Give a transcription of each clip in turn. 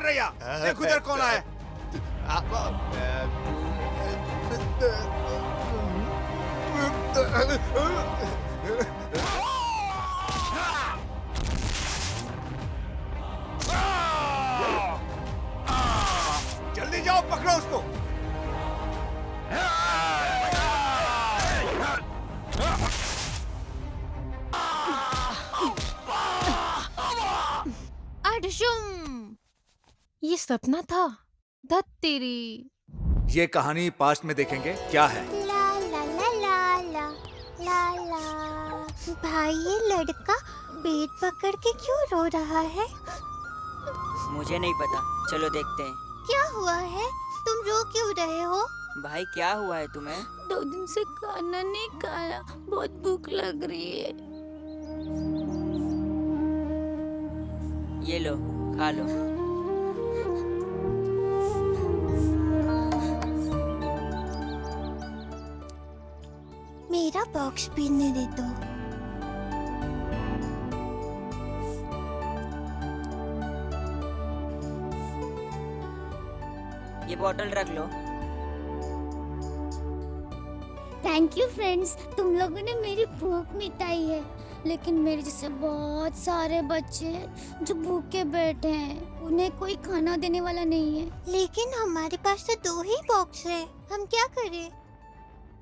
कर रही है? देख उधर कौन आया। जल्दी जाओ, पकड़ो उसको। ये सपना था। धत तेरी। ये कहानी पास्ट में देखेंगे क्या है। ला ला ला ला ला ला ला। भाई ये लड़का पेट पकड़ के क्यों रो रहा है? मुझे नहीं पता, चलो देखते हैं। क्या हुआ है? तुम रो क्यों रहे हो? भाई क्या हुआ है तुम्हें? 2 दिन से खाना नहीं खाया, बहुत भूख लग रही है। ये लो, खा लो। मेरा बॉक्स पीने दे दो। ये बोतल रख लो। थैंक यू फ्रेंड्स, तुम लोगों ने मेरी भूख मिटाई है। लेकिन मेरे जैसे बहुत सारे बच्चे हैं जो भूखे बैठे हैं, उन्हें कोई खाना देने वाला नहीं है। लेकिन हमारे पास तो 2 ही बॉक्स है, हम क्या करें?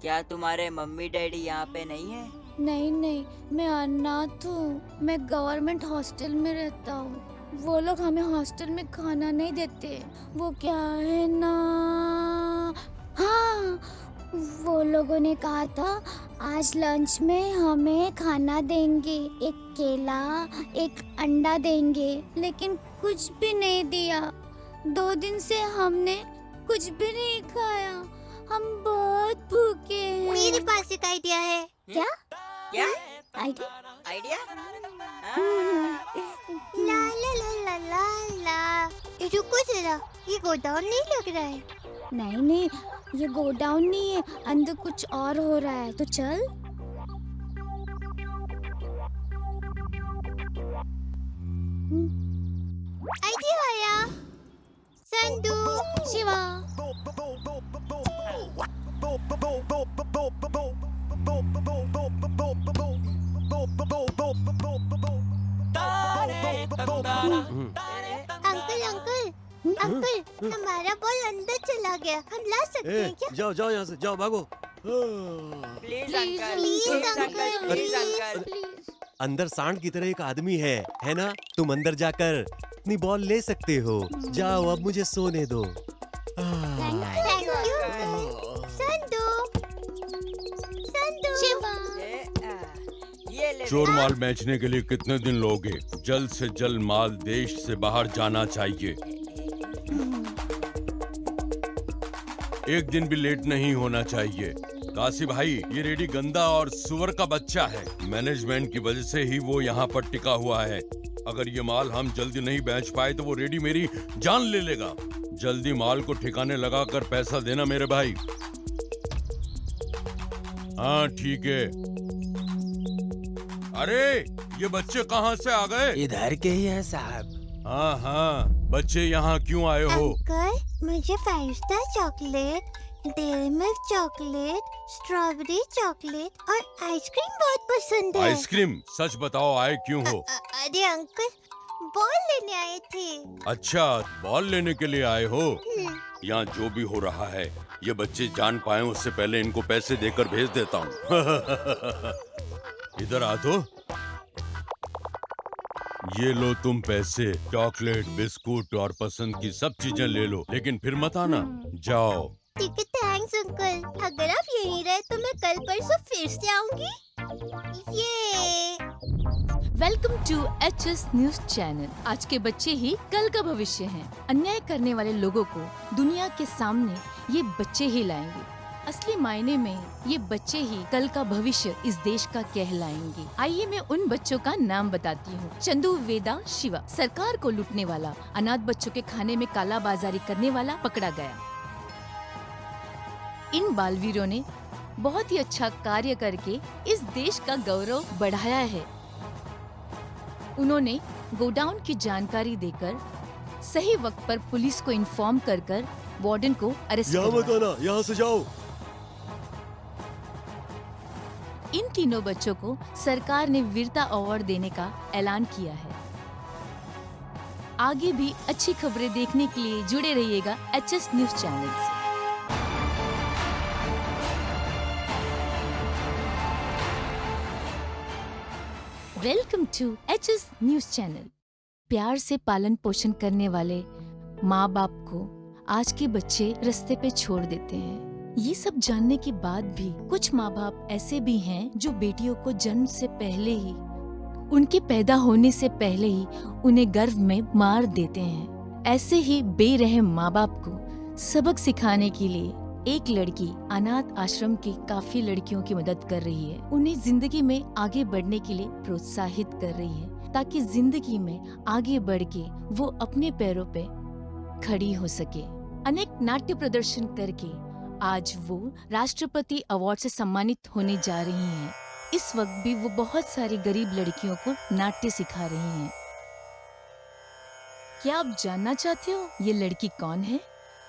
क्या तुम्हारे मम्मी डैडी यहाँ पे नहीं है? नहीं नहीं, मैं अनाथ हूँ। मैं गवर्नमेंट हॉस्टल में रहता हूँ। वो लोग हमें हॉस्टल में खाना नहीं देते। वो क्या है ना, हाँ, वो लोगों ने कहा था आज लंच में हमें खाना देंगे, एक केला, एक अंडा देंगे, लेकिन कुछ भी नहीं दिया। 2 दिन से हमने कुछ भी नहीं खाया। हम बहुत भूखे हैं। मेरे पास एक आइडिया है। क्या? क्या आइडिया? हाँ। ला ला ला ला ला ला। रुको जरा, ये गोडाउन नहीं लग रहा है। नहीं नहीं, ये गोडाउन नहीं है, अंदर कुछ और हो रहा है। तो चल। आइडिया आया। Sandu, Shiva, uncle uncle uncle, हमारा बॉल अंदर चला गया, हम ला सकते हैं क्या? जाओ जाओ यहाँ से, जाओ भागो। Please uncle, please uncle, please uncle. Please. अंदर सांड की तरह एक आदमी है ना? तुम अंदर जाकर अपनी बॉल ले सकते हो। जाओ, अब मुझे सोने दो। Thank you Sandu, Sandu, Shiva. ये ले। चोर माल बेचने के लिए कितने दिन लोगे? जल्द से जल्द माल देश से बाहर जाना चाहिए। एक दिन भी लेट नहीं होना चाहिए। काशी भाई, ये रेडी गंदा और सुअर का बच्चा है। मैनेजमेंट की वजह से ही वो यहाँ पर टिका हुआ है। अगर ये माल हम जल्दी नहीं बेच पाए तो वो रेडी मेरी जान ले लेगा। जल्दी माल को ठिकाने लगा कर पैसा देना मेरे भाई। हाँ ठीक है। अरे ये बच्चे कहाँ से आ गए? इधर के ही हैं साहब। हाँ हाँ, बच्चे यहाँ क्यों आए हो? अंकल, मुझे 5 star chocolate, dairy milk chocolate, strawberry chocolate और आइसक्रीम बहुत पसंद है। आइसक्रीम? सच बताओ, आए क्यों हो? अरे अंकल, बॉल लेने आए थे। अच्छा, बॉल लेने के लिए आए हो? यहाँ जो भी हो रहा है, ये बच्चे जान पाए उससे पहले इनको पैसे देकर भेज देता हूँ। इधर आ तो। ये लो तुम पैसे, चॉकलेट, बिस्कुट और पसंद की सब चीजें ले लो, लेकिन फिर मत आना। जाओ। ठीक है, थैंक्स अंकल। अगर आप यहीं रहे तो मैं कल परसों फिर से आऊंगी। ये welcome to HS news channel. आज के बच्चे ही कल का भविष्य हैं। अन्याय करने वाले लोगों को दुनिया के सामने ये बच्चे ही लाएंगे। असली मायने में ये बच्चे ही कल का भविष्य इस देश का कहलाएंगे। आइए मैं उन बच्चों का नाम बताती हूँ। चंदू, वेदा, शिवा। सरकार को लूटने वाला, अनाथ बच्चों के खाने में काला बाजारी करने वाला पकड़ा गया। इन बालवीरों ने बहुत ही अच्छा कार्य करके इस देश का गौरव बढ़ाया है। उन्होंने गोडाउन की जानकारी देकर सही वक्त पर पुलिस को इन्फॉर्म कर वार्डन को अरेस्ट यहाँ मत करवाया। आना, यहाँ से जाओ। इन तीनों बच्चों को सरकार ने वीरता अवार्ड देने का ऐलान किया है। आगे भी अच्छी खबरें देखने के लिए जुड़े रहिएगा एचएस न्यूज चैनल से। Welcome to HS news channel. प्यार से पालन पोषण करने वाले माँ बाप को आज के बच्चे रास्ते पे छोड़ देते हैं। ये सब जानने के बाद भी कुछ माँ बाप ऐसे भी हैं जो बेटियों को जन्म से पहले ही, उनके पैदा होने से पहले ही उन्हें गर्भ में मार देते हैं। ऐसे ही बेरहम माँ बाप को सबक सिखाने के लिए एक लड़की अनाथ आश्रम की काफी लड़कियों की मदद कर रही है। उन्हें जिंदगी में आगे बढ़ने के लिए प्रोत्साहित कर रही है ताकि जिंदगी में आगे बढ़ के वो अपने पैरों पे खड़ी हो सके। अनेक नाट्य प्रदर्शन करके आज वो राष्ट्रपति अवार्ड से सम्मानित होने जा रही हैं। इस वक्त भी वो बहुत सारी गरीब लड़कियों को नाट्य सिखा रही हैं। क्या आप जानना चाहते हो ये लड़की कौन है?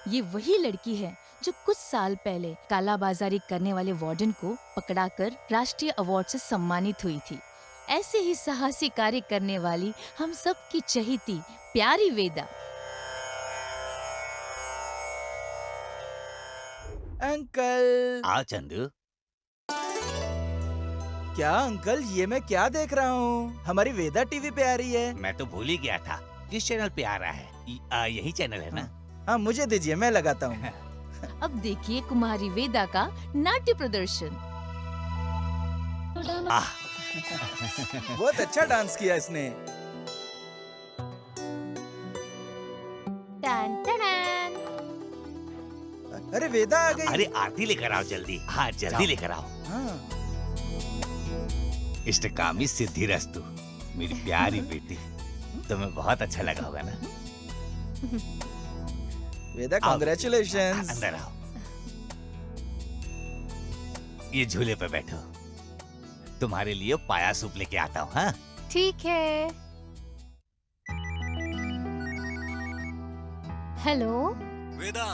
ये वही लड़की है जो कुछ साल पहले कालाबाजारी करने वाले वार्डन को पकड़ाकर राष्ट्रीय अवार्ड से सम्मानित हुई थी। ऐसे ही साहसी कार्य करने वाली हम सब की चहेती प्यारी वेदा। अंकल। आओ चंदू। क्या अंकल, ये मैं क्या देख रहा हूँ? हमारी वेदा टीवी पे आ रही है। मैं तो भूल ही गया था किस चैनल पे आ रहा है। यही चैनल है ना? हाँ, मुझे दीजिए, मैं लगाता हूँ। अब देखिए कुमारी वेदा का नाट्य प्रदर्शन। बहुत अच्छा डांस किया इसने। टन टन। अरे वेदा आ गई। अरे आरती लेकर आओ जल्दी। हाँ जल्दी लेकर आओ। हाँ। इष्टकामी सिद्धिरस्तु। मेरी प्यारी बेटी, तुम्हें बहुत अच्छा लगा होगा ना? वेदा, आओ। कांग्रेचुलेशंस। अंदर आओ। ये झूले पे बैठो, तुम्हारे लिए पाया सूप लेके आता हूँ। हाँ ठीक है। हेलो। वेदा,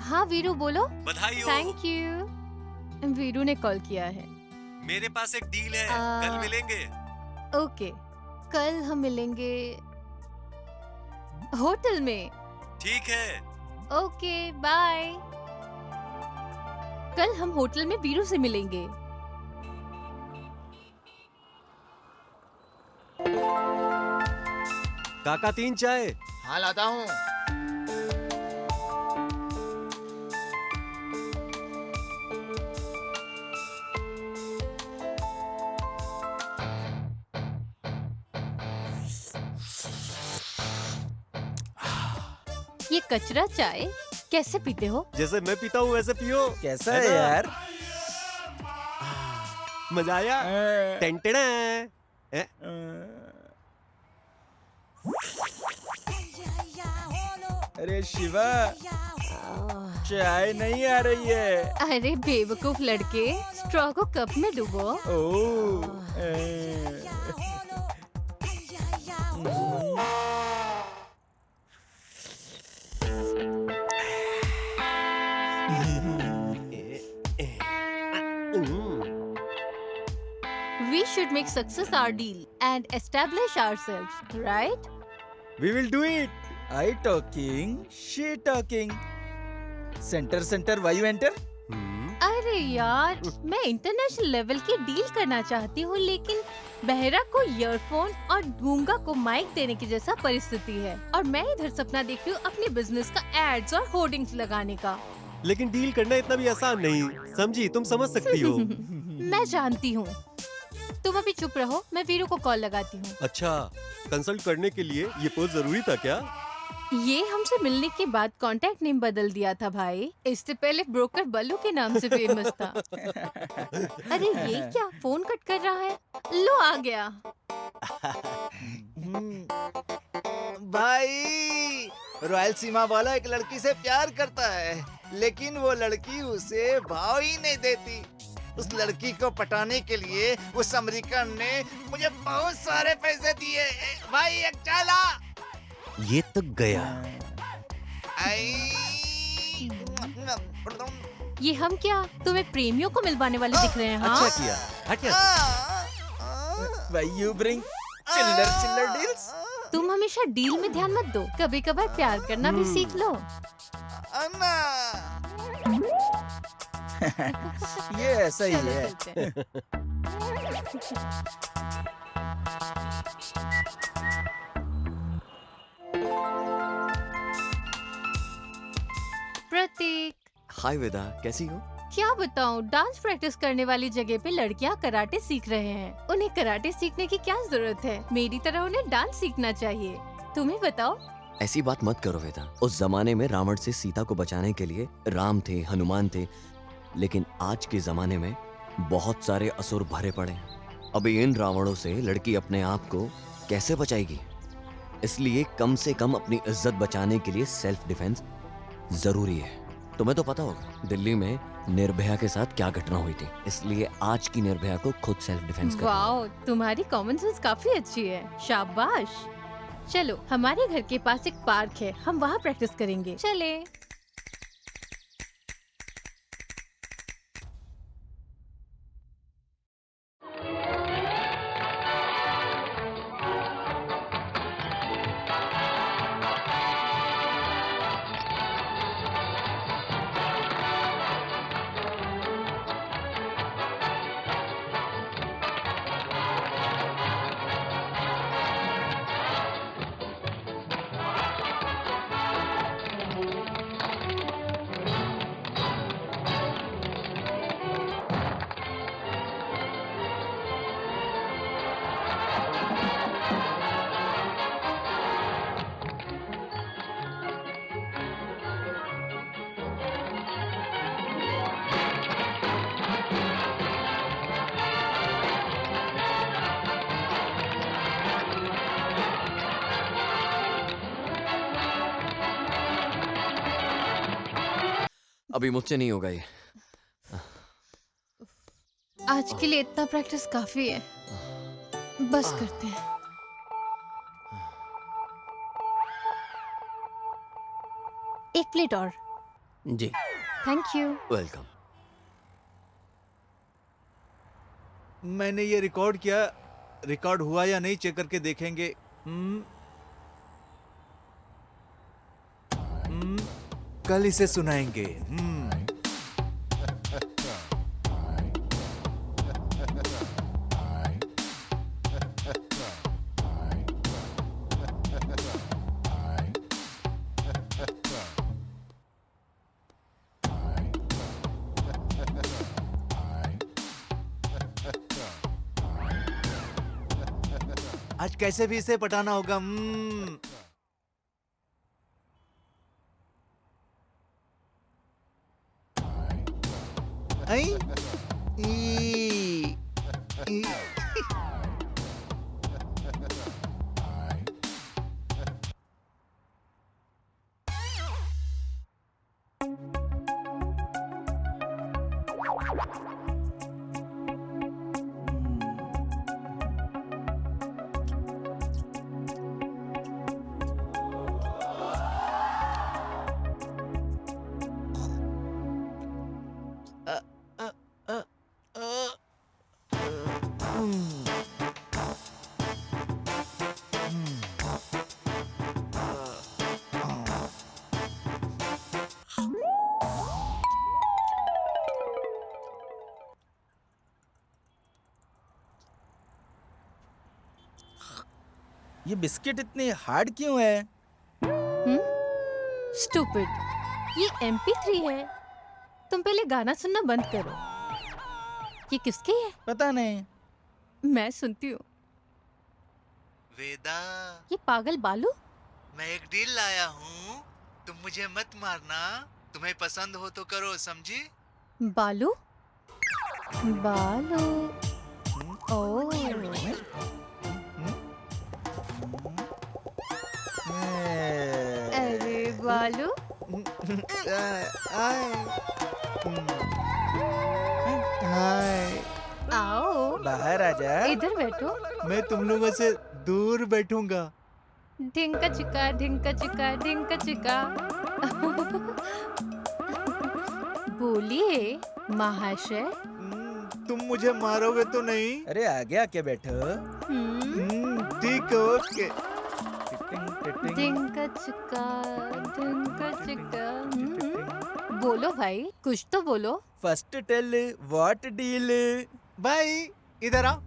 हाँ वीरू बोलो। बधाई हो। Thank you. वीरू ने कॉल किया है। मेरे पास एक डील है, कल मिलेंगे। ओके, कल हम मिलेंगे होटल में। ठीक है। Okay bye. कल हम होटल में वीरू से मिलेंगे। काका 3 चाय। हाँ लाता हूँ। ये कचरा चाय कैसे पीते हो? जैसे मैं पीता हूँ वैसे पियो। कैसा है है ना? यार? मजा आया। टेंटेड़ा। अरे शिवा, चाय नहीं आ रही है। अरे बेवकूफ लड़के, स्ट्रॉ को कप में डुबो। We should make success our deal and establish ourselves, right? We will do it. I talking, she talking. Centre centre वायु एंटर। अरे यार, मैं इंटरनेशनल लेवल की डील करना चाहती हूँ, लेकिन बहरा को ईयरफोन और गूंगा को माइक देने की जैसा परिस्थिति है, और मैं इधर सपना देख रही हूँ अपने बिजनेस का एड्स और होर्डिंग्स लगाने का। लेकिन डील करना इतना भी आसान नहीं, समझी? तुम समझ सकती हो। मैं जानती हूँ। तुम अभी चुप रहो, मैं वीरू को कॉल लगाती हूँ। अच्छा, कंसल्ट करने के लिए ये पोज जरूरी था क्या? ये हमसे मिलने के बाद कांटेक्ट नेम बदल दिया था भाई। इससे पहले ब्रोकर बल्लू के नाम से फेमस था। अरे ये क्या, फोन कट कर रहा है? लो आ गया। भाई, रॉयल सीमा वाला एक लड़की से प्यार करता है, लेकिन वो लड़की उसे भाव ही नहीं देती। उस लड़की को पटाने के लिए उस अमेरिकन ने मुझे बहुत सारे पैसे दिए। भाई एक चाला। ये तो गया। ये हम क्या तुम्हें प्रेमियों को मिलवाने वाले दिख रहे हैं? हाँ अच्छा किया, हट जा। Why you bring चिल्लर डील्स? तुम हमेशा डील में ध्यान मत दो, कभी कभार प्यार करना भी सीख लो। ये ऐसा ही चलो है। चलते हैं। प्रतीक, हाय वेदा, कैसी हो? क्या बताऊं, डांस प्रैक्टिस करने वाली जगह पे लड़कियां कराटे सीख रहे हैं। उन्हें कराटे सीखने की क्या जरूरत है? मेरी तरह उन्हें डांस सीखना चाहिए। तुम्हें बताओ। ऐसी बात मत करो वेदा। उस जमाने में रावण से सीता को बचाने के लिए राम थे, हनुमान थे, लेकिन आज के जमाने में बहुत सारे असुर भरे पड़े हैं। अभी इन रावणों से लड़की अपने आप को कैसे बचाएगी? इसलिए कम से कम अपनी इज्जत बचाने के लिए सेल्फ डिफेंस जरूरी है। तुम्हें तो पता होगा दिल्ली में निर्भया के साथ क्या घटना हुई थी, इसलिए आज की निर्भया को खुद सेल्फ डिफेंस करना है। वाओ, तुम्हारी कॉमन सेंस काफी अच्छी है, शाबाश। चलो, हमारे घर के पास एक पार्क है, हम वहाँ प्रैक्टिस करेंगे। चले। अभी मुझसे नहीं होगा ये। आज के लिए इतना प्रैक्टिस काफी है, बस करते हैं। एक प्लेट और। जी, थैंक यू। वेलकम। मैंने ये रिकॉर्ड किया, रिकॉर्ड हुआ या नहीं चेक करके देखेंगे। कल इसे सुनाएंगे। आज कैसे भी इसे पटाना होगा। आई? ई। ये बिस्किट इतने हार्ड क्यों है? स्टूपिड, ये MP3 है। तुम पहले गाना सुनना बंद करो। ये किसकी है? पता नहीं। मैं सुनती हूँ। वेदा, ये पागल बालू। मैं एक डील लाया हूँ, तुम मुझे मत मारना। तुम्हें पसंद हो तो करो, समझी? बालू बालू। ओह, अरे बालू, हाय। आओ बाहर आ जा। इधर बैठो। मैं तुम लोगों से दूर बैठूंगा। ढिंका चिका ढिंका चिका ढिंका चिका। बोलिए महाशय। तुम मुझे मारोगे तो नहीं? अरे आगे आके बैठो। ठीक है, ओके। ढिंका चिका ढिंका चिका। बोलो भाई, कुछ तो बोलो। First tell what deal. भाई इधर आओ।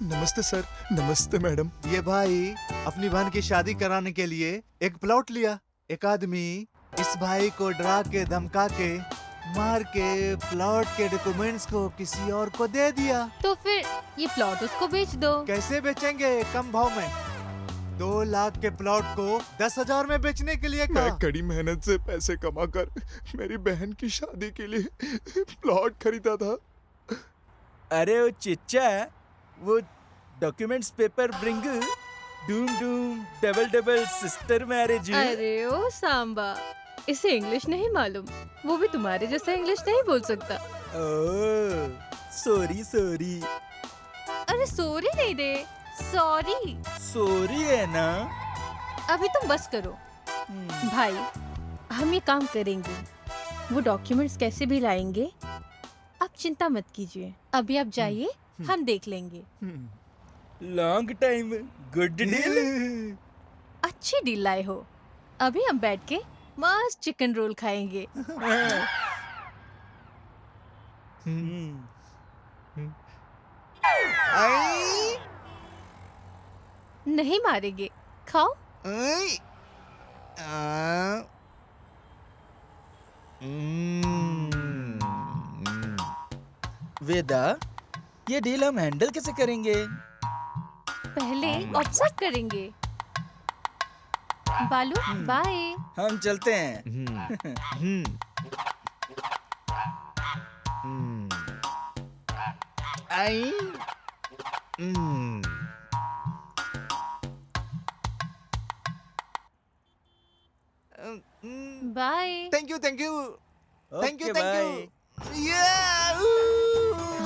नमस्ते सर। नमस्ते मैडम। ये भाई अपनी बहन की शादी कराने के लिए एक प्लॉट लिया। एक आदमी इस भाई को डरा के धमका के मार के प्लॉट के डॉक्यूमेंट्स को किसी और को दे दिया। तो फिर ये प्लॉट उसको बेच दो। कैसे बेचेंगे? कम भाव में। 2 लाख के प्लॉट को 10,000 में बेचने के लिए मैं कहा। कड़ी मेहनत से पैसे कमा कर मेरी बहन की शादी के लिए प्लॉट खरीदा था। अरे वो चिच्चा, वो documents paper bring. Doom Doom double double sister marriage. अरे ओ सांबा, इसे इंग्लिश नहीं मालूम। वो भी तुम्हारे जैसा इंग्लिश नहीं बोल सकता। Sorry sorry. अरे सॉरी नहीं रे, सॉरी। सॉरी है ना। अभी तुम बस करो भाई, हम ये काम करेंगे। वो डॉक्यूमेंट्स कैसे भी लाएंगे, आप चिंता मत कीजिए। अभी आप जाइए, हम देख लेंगे। Long time good deal. अच्छी डील लाए हो। अभी हम बैठ के मस्त चिकन रोल खाएंगे। आई, नहीं मारेंगे, खाओ। आई, आ, वेदा, ये डील हम हैंडल कैसे करेंगे? पहले ऑब्जर्व करेंगे। बालू बाय। हम चलते हैं। आई, bye. Thank you thank you thank you okay, thank bye. You.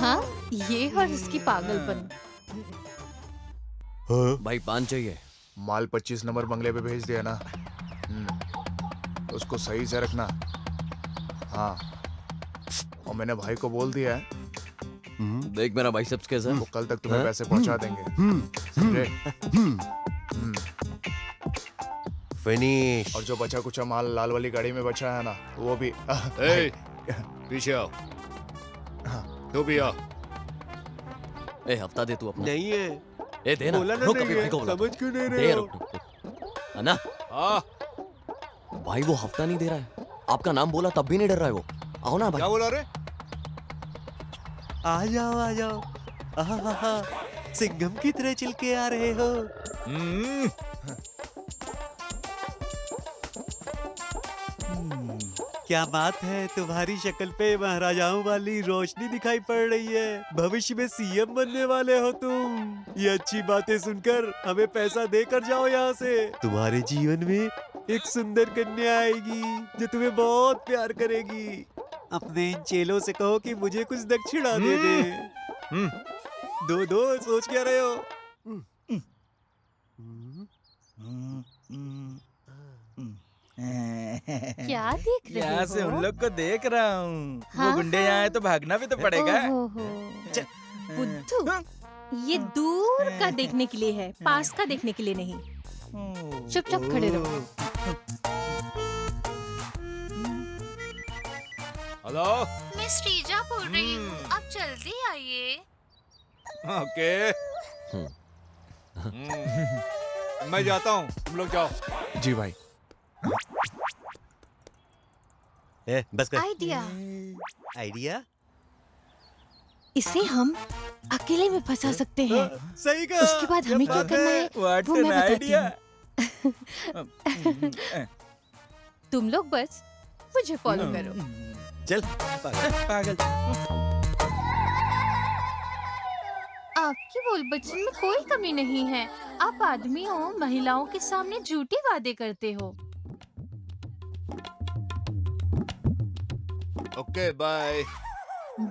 हाँ, ये और इसकी पागलपन। भाई पान चाहिए। माल 25 नंबर बंगले पे भेज दिया ना। उसको सही से रखना। हाँ, और मैंने भाई को बोल दिया है देख मेरा बाइसेप्स कैसा है? वो कल तक तुम्हें हाँ? पैसे पहुंचा देंगे। समझे? फिनिश। और जो बचा कुचा माल लाल वाली गाड़ी में बचा है ना, वो भी। पीछे आओ। तू भी आ। ए हफ्ता दे तू अपना। नहीं है। ए दे ना। बोला ना रुक नहीं अभी है, भाई को बुला। समझ क्यों नहीं दे रहे हो? रुक। है ना? आ, भाई वो हफ्ता नहीं दे रहा है। आपका नाम बोला तब भी नहीं डर रहा है वो। आओ ना क्या भाई। बोला रे? आ जाओ आ जाओ। आहा, सिंघम की तरह चिल के आ रहे हो। क्या बात है, तुम्हारी शक्ल पे महाराजाओं वाली रोशनी दिखाई पड़ रही है। भविष्य में सीएम बनने वाले हो तुम। ये अच्छी बातें सुनकर हमें पैसा देकर जाओ यहाँ से। तुम्हारे जीवन में एक सुंदर कन्या आएगी जो तुम्हें बहुत प्यार करेगी। अपने इन चेलों से कहो कि मुझे कुछ दक्षिणा दे दे। दो सोच क्या रहे हो? क्या देख रहे हो? यहाँ से उन लोग को देख रहा हूँ। हाँ, वो गुंडे यहाँ आए तो भागना भी तो पड़ेगा। ओहो। बुद्धू, ये दूर का देखने के लिए है, पास का देखने के लिए नहीं। चुपचाप खड़े रहो। हेलो। मैं श्रीजा बोल रही हूँ, आप जल्दी आइए। ओके। मैं जाता हूँ, तुम लोग जाओ। जी भाई। ए, बस कर। Idea, idea? इसे हम अकेले में फंसा सकते हैं। सही कहा। उसके बाद हमें क्या करना है What वो an मैं बताती idea. हूँ। तुम लोग बस मुझे फॉलो करो। चल। पागल। आपकी बोल बचन में कोई कमी नहीं है। आप आदमियों महिलाओं के सामने झूठे वादे करते हो। Okay bye.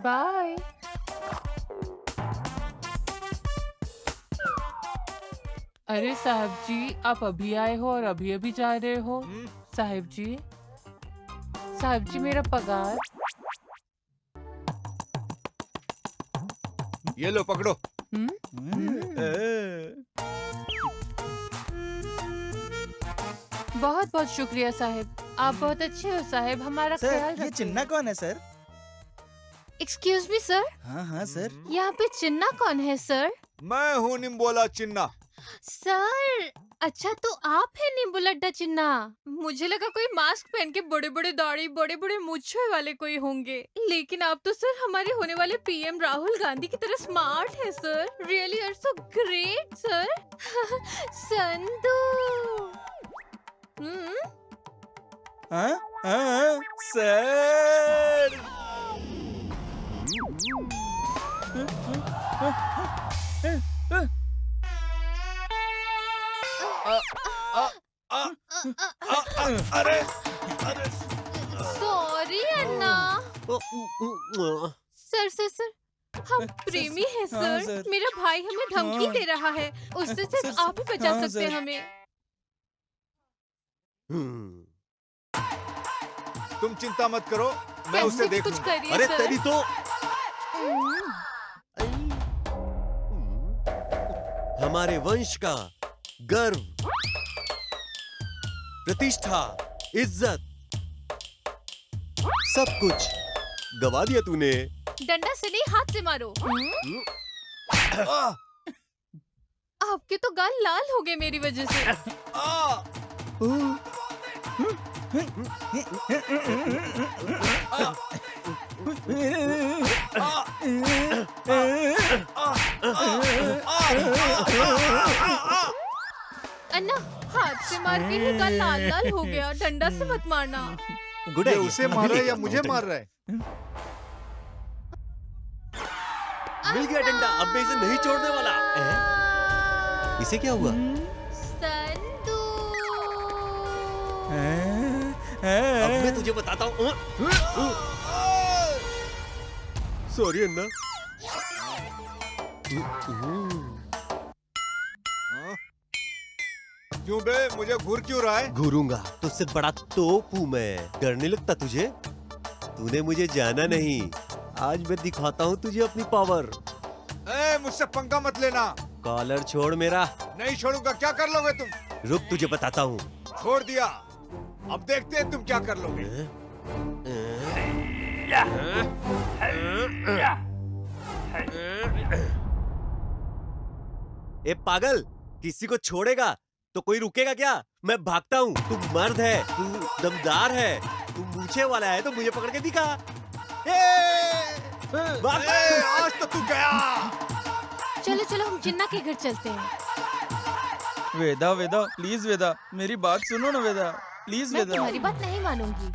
बाय। अरे साहब जी, आप अभी आए हो और अभी अभी जा रहे हो? साहब जी मेरा पगार। ये लो पकड़ो। बहुत बहुत शुक्रिया साहब, आप बहुत अच्छे हो साहब, हमारा ख्याल सर, ये रखिए। चिन्ना कौन है सर? एक्सक्यूज मी सर, हाँ हाँ सर। यहाँ पे चिन्ना कौन है सर? मैं हूँ निम्बोला चिन्ना। सर अच्छा तो आप है निम्बुलड्डा चिन्ना। मुझे लगा कोई मास्क पहन के बड़े बड़े दाढ़ी बड़े बड़े मूंछों वाले कोई होंगे, लेकिन आप तो सर हमारे होने वाले पीएम राहुल गांधी की तरह स्मार्ट है sir. Really are so great sir. Sandhu. हाँ हाँ सर। अरे सॉरी अन्ना। सर सर सर हम प्रेमी हैं हाँ, सर। सर। मेरा भाई हमें धमकी हाँ। दे रहा है, उससे सिर्फ सर, आप ही बचा हाँ, सकते हैं सर। हमें। तुम चिंता मत करो, मैं कैसे उससे देख कुछ लूंगा। करिए अरे सर। तेरी तो हमारे वंश का गर्व, प्रतिष्ठा, इज्जत, सब कुछ गवा दिया तूने। डंडा से नहीं हाथ से मारो। आपके तो गाल लाल हो गए मेरी वजह से। अन्ना हाथ से मार के ही गाल लाल लाल हो गया, डंडा से मत मारना। गुड ये आइडिया। उसे मार रहा है या मुझे मार रहा है? मिल गया डंडा, अब मैं इसे नहीं छोड़ने वाला। इसे क्या हुआ? संधू। अब मैं तुझे बताता हूँ। सॉरी अन्ना। क्यों बे, मुझे घूर क्यों रहा है? घूरूंगा, तुझसे बड़ा तोप हूँ मैं। डर नहीं लगता तुझे? तूने मुझे जाना नहीं, आज मैं दिखाता हूँ तुझे अपनी पावर। ए, मुझसे पंगा मत लेना। कॉलर छोड़ मेरा। नहीं छोड़ूंगा। क्या कर लोगे तुम? रुक तुझे बताता हूँ। छोड़ दिया, अब देखते हैं तुम क्या कर लोगे। ए पागल, किसी को छोड़ेगा तो कोई रुकेगा क्या? मैं भागता हूँ, तू मर्द है, तू दमदार है, तू मूछे वाला है तो मुझे पकड़ के दिखा। आज तो तू गया। चलो चलो हम चिन्ना के घर चलते हैं। वेदा वेदा प्लीज वेदा, मेरी बात सुनो ना वेदा, प्लीज मैं वेदा। तुम्हारी बात नहीं मानूंगी।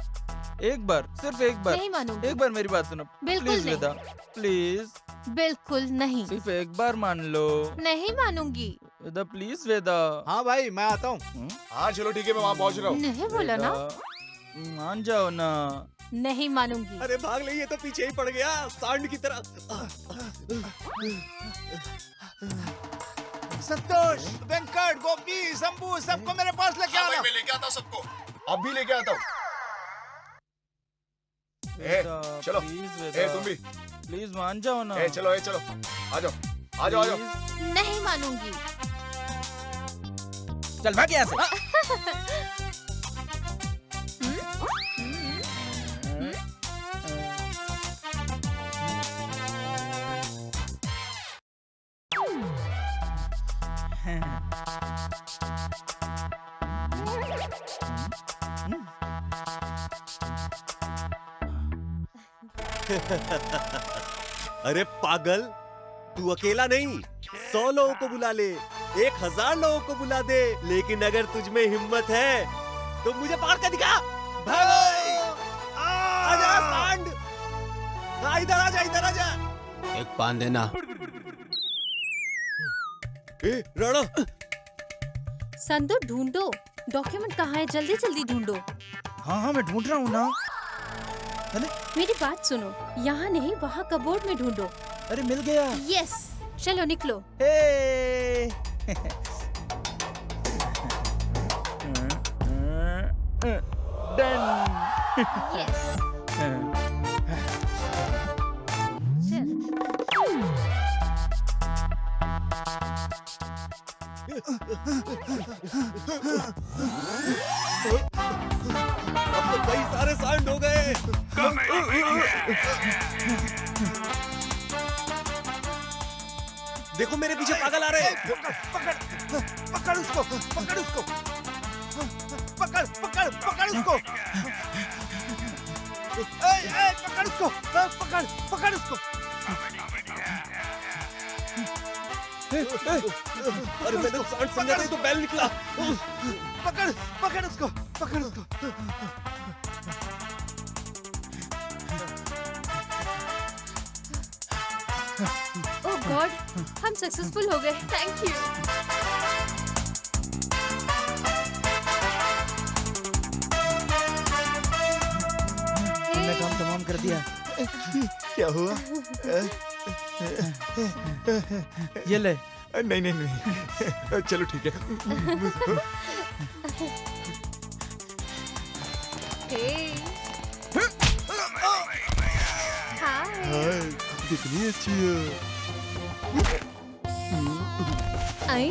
एक बार, सिर्फ एक बार, नहीं मानूंगी। एक बार मेरी बात सुनो बिल्कुल प्लीज नहीं। वेदा, प्लीज बिल्कुल नहीं। सिर्फ एक बार मान लो नहीं मानूंगी। वेदा, प्लीज वेदा। हाँ भाई मैं आता हूँ। हाँ चलो ठीक है, मैं वहाँ पहुँच रहा हूँ। नहीं बोला ना। वेदा, मान जाओ ना। नहीं मानूंगी। अरे भाग ले, ये तो पीछे ही पड़ गया सांड की तरह। संतोष, वेंकट, गोपी, शंभू सबको मेरे पास लेके आना। मैं लेके आता हूँ सबको। अब भी लेके आता हूँ। वेदा, चलो। प्लीज वेदा, तुम भी। प्लीज मान जाओ ना। चलो चलो, आ जाओ आ जाओ आ जाओ। Please। नहीं मानूंगी। चल भाग यहाँ से। अरे पागल, तू अकेला नहीं, 100 लोगों को बुला ले, 1000 लोगों को बुला दे, लेकिन अगर तुझ में हिम्मत है तो मुझे पकड़ के दिखा। आजा सांड, इधर आजा, इधर आजा। एक पान देना। ए राणा, संदो ढूंढो, डॉक्यूमेंट कहाँ है? जल्दी जल्दी ढूंढो। हाँ हाँ मैं ढूंढ रहा हूँ ना। मेरी बात सुनो, यहाँ नहीं वहाँ कबोर्ड में ढूंढो। अरे मिल गया। यस, चलो निकलो। हे डन। यस अब तो कई सारे सांड हो गए। देखो मेरे पीछे पागल आ रहे हैं। पकड़ उसको, पकड़ उसको, पकड़ पकड़ पकड़ उसको, पकड़ उसको, पकड़ पकड़ उसको। अरे मैंने सांड समझा था, ये तो बैल निकला। पकड़ पकड़ उसको, पकड़ उसको। ओह गॉड, हम सक्सेसफुल हो गए। Thank you. हमने काम तमाम कर दिया। क्या हुआ? ये ले। नहीं नहीं नहीं, चलो ठीक है। हाय, कितनी अच्छी है। आई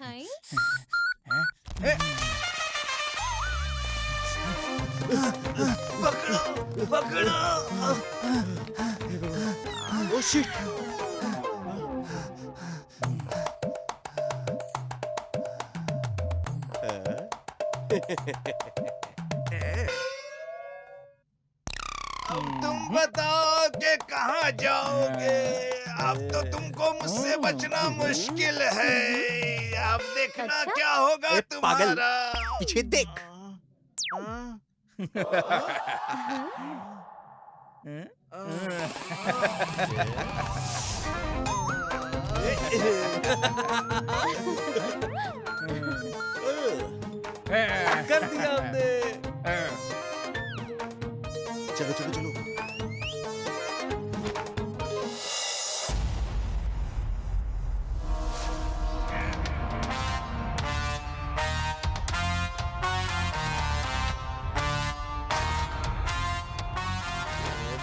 हाय ओह शिट। अब तुम बताओ कि कहाँ जाओगे? अब तो तुमको मुझसे बचना मुश्किल है। अब देखना अच्छा? क्या होगा पागल, तुम्हारा। पीछे देख। कर दिया हमने। चलो चलो चलो।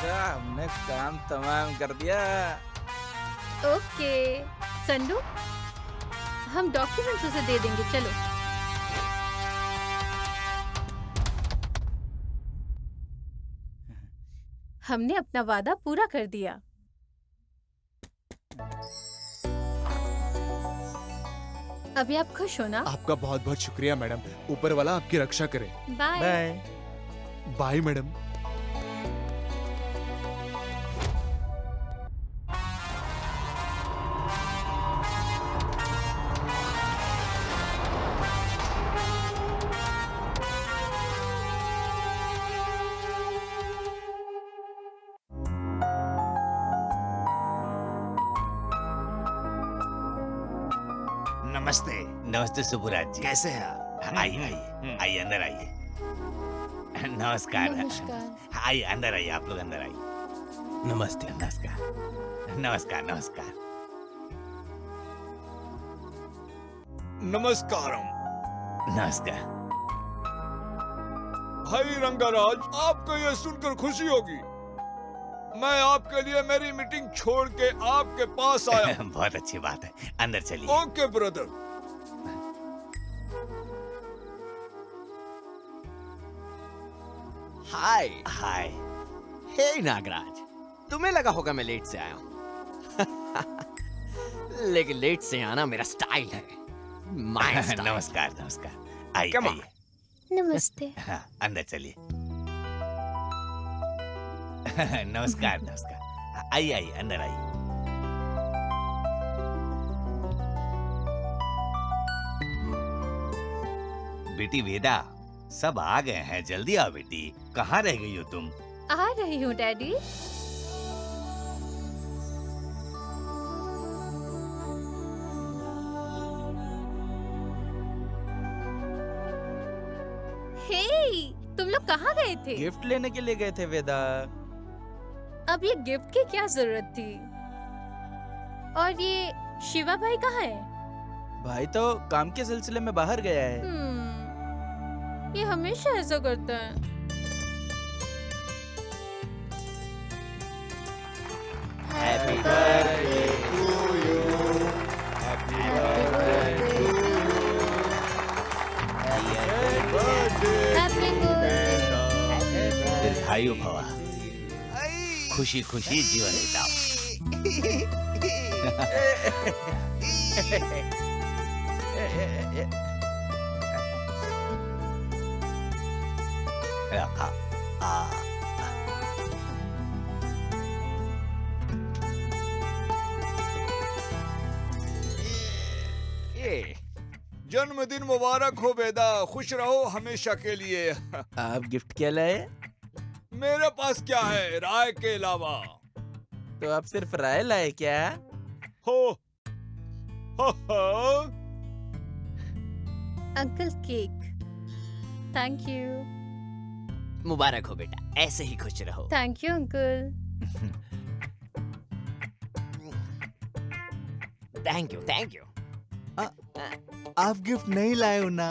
हमने काम तमाम कर दिया। ओके संडू, हम डॉक्यूमेंट्स उसे दे देंगे। चलो हमने अपना वादा पूरा कर दिया। अभी आप खुश हो ना? आपका बहुत बहुत शुक्रिया मैडम। ऊपर वाला आपकी रक्षा करे। बाय। बाय। Bye madam. नमस्ते। नमस्ते सुबुराज जी। कैसे हैं आप? आइए आइए आइए, अंदर आइए। नमस्कार। नमस्कार। आइए अंदर आइए, आप लोग अंदर आइए। नमस्ते। नमस्कार नमस्कार नमस्कार। नमस्कारम। नमस्कार। भाई रंगाराज, आपको ये सुनकर खुशी होगी, मैं आपके लिए मेरी मीटिंग छोड़ के आपके पास आया। बहुत अच्छी बात है, अंदर चलिए। Okay brother. Hi hi. Hey Nagaraj, तुम्हें लगा होगा मैं लेट से आया हूँ। लेकिन लेट से आना मेरा स्टाइल है। My style. नमस्कार नमस्कार। आइए Come on. आइए। नमस्ते। हाँ, अंदर चलिए। नमस्कार नमस्कार। आइए आइए, अंदर आइए। बेटी वेदा, सब आ गए हैं, जल्दी आओ बेटी। कहाँ रह गई हो तुम? आ रही हूँ डैडी। हे, तुम लोग कहाँ गए थे? गिफ्ट लेने के लिए गए थे वेदा। अब ये गिफ्ट की क्या जरूरत थी? और ये शिवा भाई कहाँ है? भाई तो काम के सिलसिले में बाहर गया है। ये हमेशा ऐसा करता है। Happy birthday to you, happy birthday to you, happy birthday. दीर्घायु भवा, खुशी खुशी जीवन बिताओ। जन्मदिन मुबारक हो बेदा, खुश रहो हमेशा के लिए। आप गिफ्ट क्या लाए? मेरे पास क्या है राय के अलावा? तो आप सिर्फ राय लाए क्या? हो अंकल केक। Thank you. मुबारक हो बेटा, ऐसे ही खुश रहो। Thank you uncle. Thank you thank you. आप गिफ्ट नहीं लाए हो ना?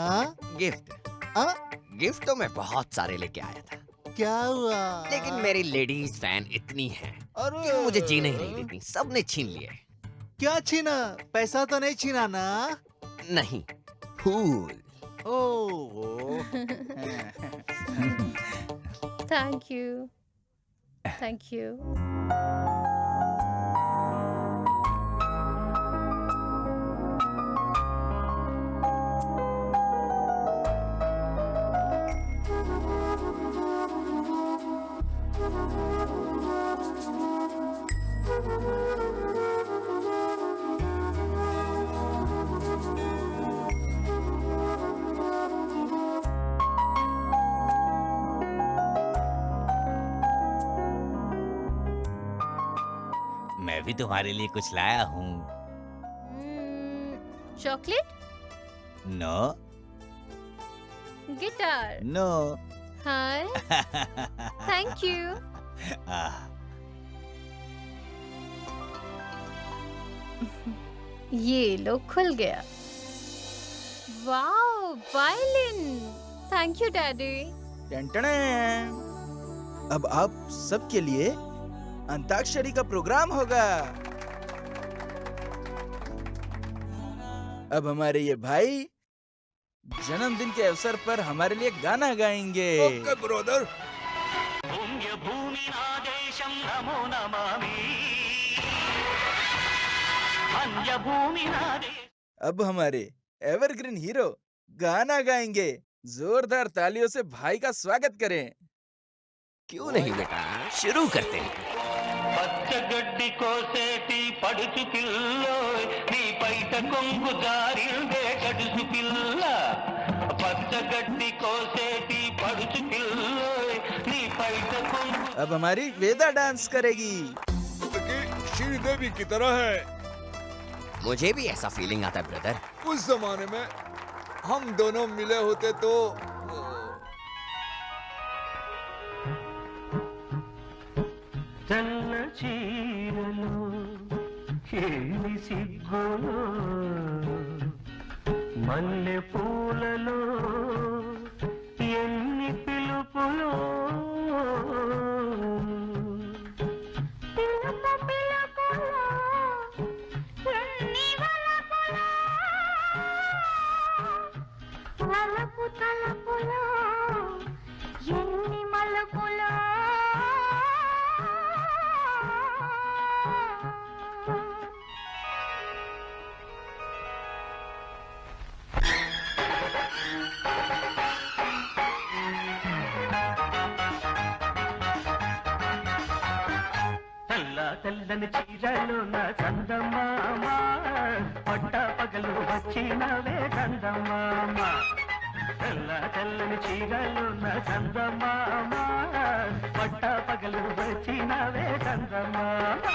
गिफ्ट तो मैं बहुत सारे लेके आया था, क्या हुआ? लेकिन मेरी लेडीज फैन इतनी हैं अरे कि वो मुझे जीने ही नहीं देती, सबने छीन लिए। क्या छीना? पैसा तो नहीं छीना ना? नहीं, फूल। Thank you. Thank you. मैं भी तुम्हारे लिए कुछ लाया हूँ। Chocolate? No guitar? No. Hi. Thank you. ये लो, खुल गया। Wow, violin. Thank you daddy. अब आप सबके लिए अंताक्षरी का प्रोग्राम होगा। अब हमारे ये भाई जन्मदिन के अवसर पर हमारे लिए गाना गाएंगे। Okay brother. अब हमारे एवरग्रीन हीरो गाना गाएंगे। जोरदार तालियों से भाई का स्वागत करें। क्यों नहीं बेटा, शुरू करते हैं। పచ్చగడ్డి కోసేటి పడుచు పిల్లో నీ పైట కొంగు జారిందే గడుసు పిల్ల పచ్చగడ్డి కోసేటి పడుచు పిల్లో నీ పైట కొంగు। अब हमारी वेदा डांस करेगी। श्रीदेवी की तरह है। मुझे भी ऐसा फीलिंग आता है ब्रदर। उस जमाने में हम दोनों मिले होते तो చల్ల చీరలో ఏమి సిగ్గులో మల్లె పూలలో ఎన్ని పిలుపులో మలపు తలపులో ఎన్ని మలపులో తెల్లని చీరలో నా చందమామ పట్ట పగలు వచ్చినవే చందమామ తెల్లని చీరలో నా చందమామ పట్ట పగలు వచ్చినవే చందమామ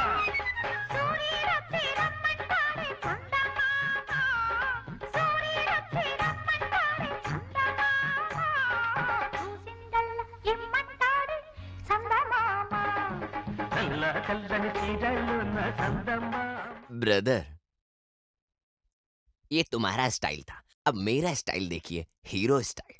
తెల్ల తెల్లని చీరలోన చందమామ. ब्रदर, ये तुम्हारा स्टाइल था, अब मेरा स्टाइल देखिए, हीरो स्टाइल।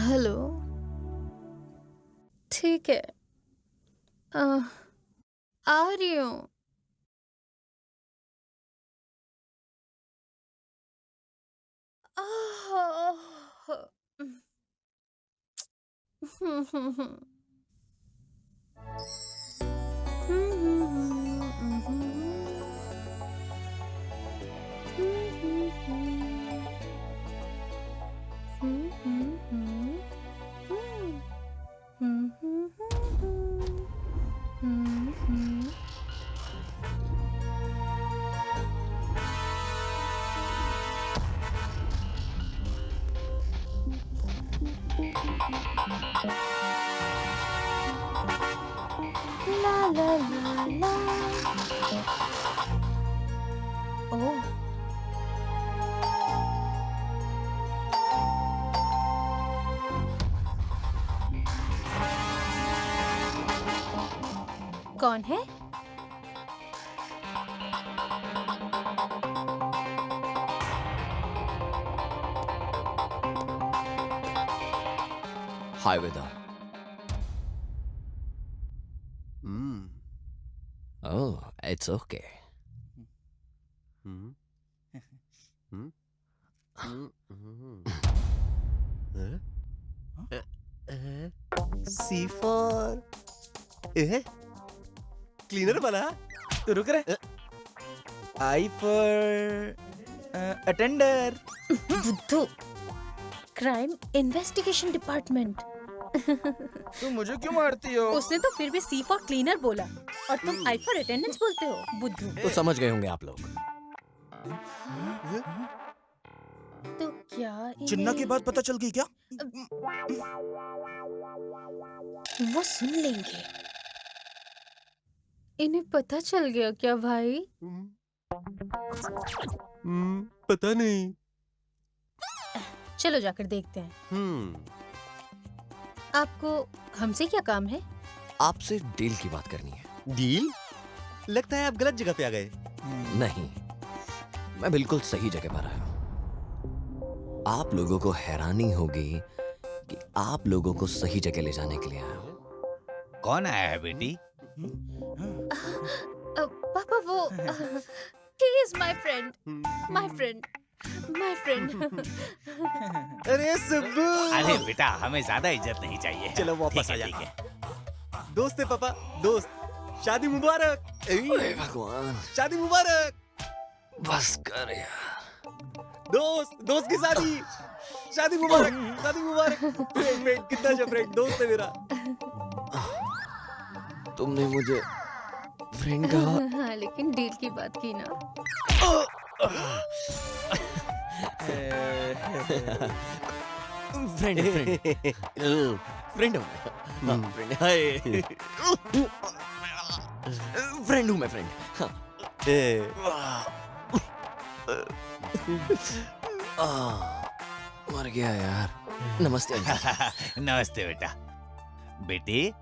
हेलो। ठीक है, आ रही हूँ। ला ला ला ला। ओह, कौन है? Hi Veda. Oh, it's okay. C for cleaner बना। तो रुक रहे। I for attender. बुद्धू, क्राइम इन्वेस्टिगेशन डिपार्टमेंट। तुम मुझे क्यों मारती हो? उसने तो फिर भी सी फॉर क्लीनर बोला और तुम आई फॉर अटेंडेंस बोलते हो, बुद्धू। तो समझ गए होंगे आप लोग। तो क्या चिन्ना की बात पता चल गई क्या? वो सुन लेंगे। इन्हें पता चल गया क्या भाई? पता नहीं। चलो जाकर देखते हैं। आपको हमसे क्या काम है? आपसे डील की बात करनी है। डील? लगता है आप गलत जगह पे आ गए। नहीं, मैं बिल्कुल सही जगह पर आया हूँ। आप लोगों को हैरानी होगी कि आप लोगों को सही जगह ले जाने के लिए आया हूँ। कौन आया है बेटी? पापा वो he is my friend, my friend, my friend। अरे सुब्बू। अरे बेटा, हमें ज्यादा इज्जत नहीं चाहिए। चलो वापस आ जा। ठीक है। दोस्त है पापा, दोस्त। शादी मुबारक। हे भगवान, शादी मुबारक। बस कर यार। दोस्त की शादी। शादी मुबारक, शादी मुबारक। फ्रेंड, कितना अच्छा फ्रेंड, दोस्त है मेरा। तुमने मुझे फ्रेंड कहा। हाँ, लेकिन डील की बात की ना। फ्रेंड फ्रेंड हूँ फ्रेंड हूँ मैं फ्रेंड। मर गया यार। नमस्ते अंकल। नमस्ते बेटा। बेटी,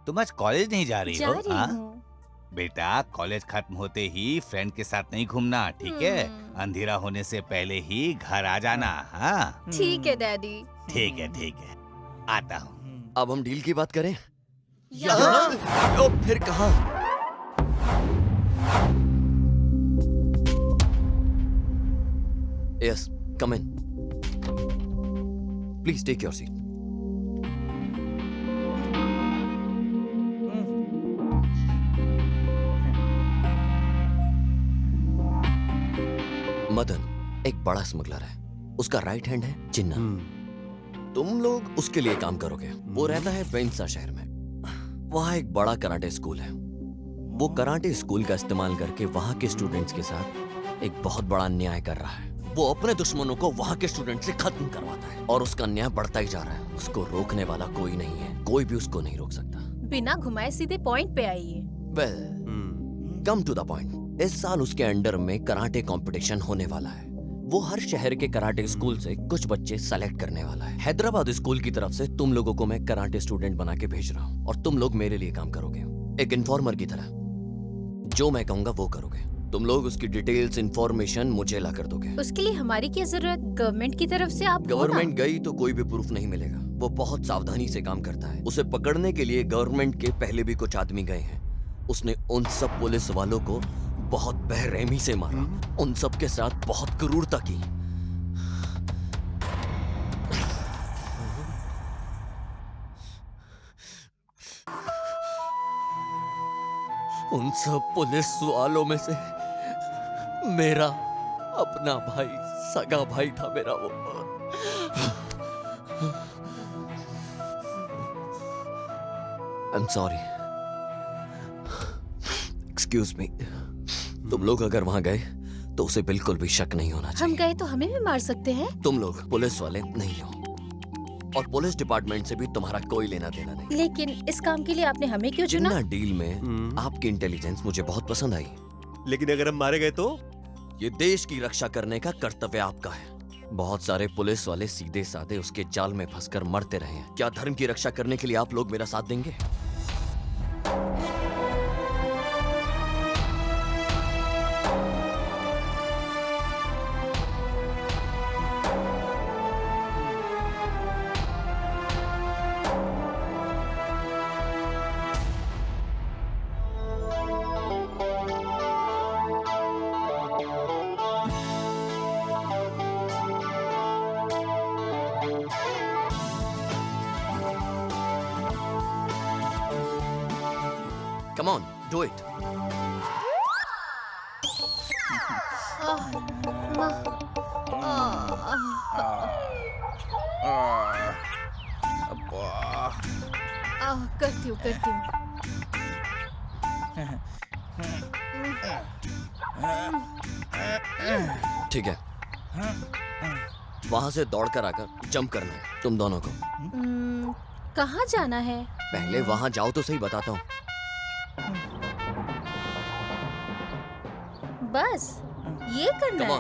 तुम आज कॉलेज नहीं जा रही जा हो? रही हाँ? हूँ। बेटा, कॉलेज खत्म होते ही फ्रेंड के साथ नहीं घूमना, ठीक है? अंधेरा होने से पहले ही घर आ जाना। हाँ, ठीक है डैडी। ठीक है, ठीक है, आता हूँ। अब हम डील की बात करें। यहाँ? ओ, फिर कहाँ? Yes, come in. Please take your seat. Madan एक बड़ा स्मगलर है। उसका राइट हैंड है चिन्ना। तुम लोग उसके लिए काम करोगे। वो रहता है बेंसा शहर में। वहाँ एक बड़ा कराटे स्कूल है। वो कराटे स्कूल का इस्तेमाल करके वहाँ के स्टूडेंट्स के साथ एक बहुत बड़ा अन्याय कर रहा है। वो अपने दुश्मनों को वहाँ के स्टूडेंट से खत्म करवाता है और उसका अन्याय बढ़ता ही जा रहा है। उसको रोकने वाला कोई नहीं है, कोई भी उसको नहीं रोक सकता। बिना घुमाए सीधे पॉइंट पे आइए। Well, come to the point. इस साल उसके अंडर में कराटे कंपटीशन होने वाला है। वो हर शहर के कराटे स्कूल से कुछ बच्चे सेलेक्ट करने वाला है। हैदराबाद स्कूल की तरफ से तुम लोगों को मैं कराटे स्टूडेंट बना के भेज रहा हूँ और तुम लोग मेरे लिए काम करोगे, एक इन्फॉर्मर की तरह। जो मैं कहूँगा वो करोगे। तुम लोग उसकी डिटेल्स इंफॉर्मेशन मुझे ला कर दोगे। उसके लिए हमारी क्या जरूरत? गवर्नमेंट की तरफ से आप हो ना? गवर्नमेंट गई तो कोई भी प्रूफ नहीं मिलेगा। वो बहुत सावधानी से काम करता है। उसे पकड़ने के लिए गवर्नमेंट के पहले भी कुछ आदमी गए हैं। उसने उन सब पुलिस वालों को बहुत बेरहमी से मारा, उन सब के साथ बहुत क्रूरता की। उन सब पुलिस वालों में से मेरा अपना भाई, सगा भाई था मेरा वो। I'm sorry. Excuse me. तुम लोग अगर वहां गए तो उसे बिल्कुल भी शक नहीं होना चाहिए। हम गए तो हमें भी मार सकते हैं। तुम लोग पुलिस वाले नहीं हो और पुलिस डिपार्टमेंट से भी तुम्हारा कोई लेना देना नहीं। लेकिन इस काम के लिए आपने हमें क्यों चुना? जिन्ना डील में आपकी इंटेलिजेंस मुझे बहुत पसंद आई। लेकिन अगर हम मारे गए तो? ये देश की रक्षा करने का कर्तव्य आपका है। बहुत सारे पुलिस वाले सीधे साधे उसके जाल में फंसकर मरते रहे हैं। क्या धर्म की रक्षा करने के लिए आप लोग मेरा साथ देंगे? Come on, do it. करती हूँ। ठीक है, वहां से दौड़कर आकर जंप करना है तुम दोनों को। कहाँ जाना है? पहले वहां जाओ तो सही, बताता हूँ। बस ये करना है।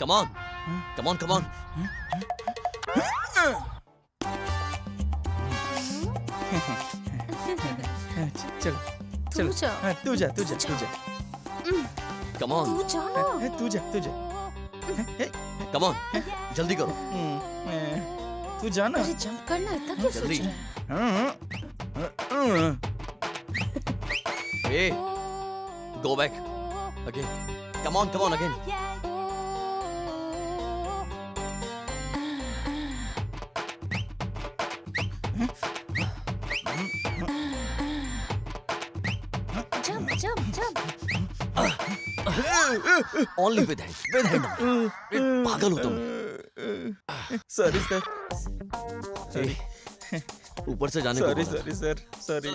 Come on, come on, come on. चल तू जा। हाँ, तू जा। Come on. तू जा ना। तू जा। Come on, जल्दी करो। तू जा ना। अरे जंप करना इतना क्यों जल्दी। सोच रहा है? Hey, go back. Again. Come on again. Jump. Only with hand. पागल हो तुम। Sorry sir. ऊपर से जाने को बोला। Sorry.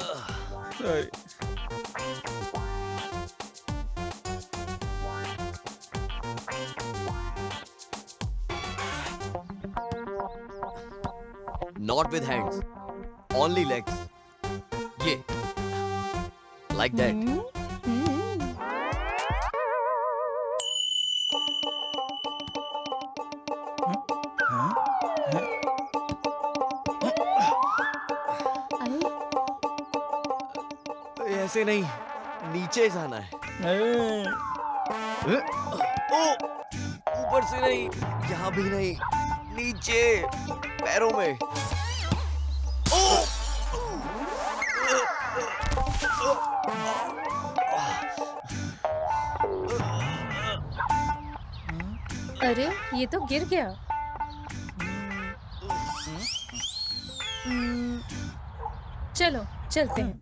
Not with hands, only legs. ये, like that. ऐसे नहीं, नीचे जाना है। ऊपर से नहीं, यहाँ भी नहीं, नीचे पैरों में। अरे ये तो गिर गया। चलो चलते हैं।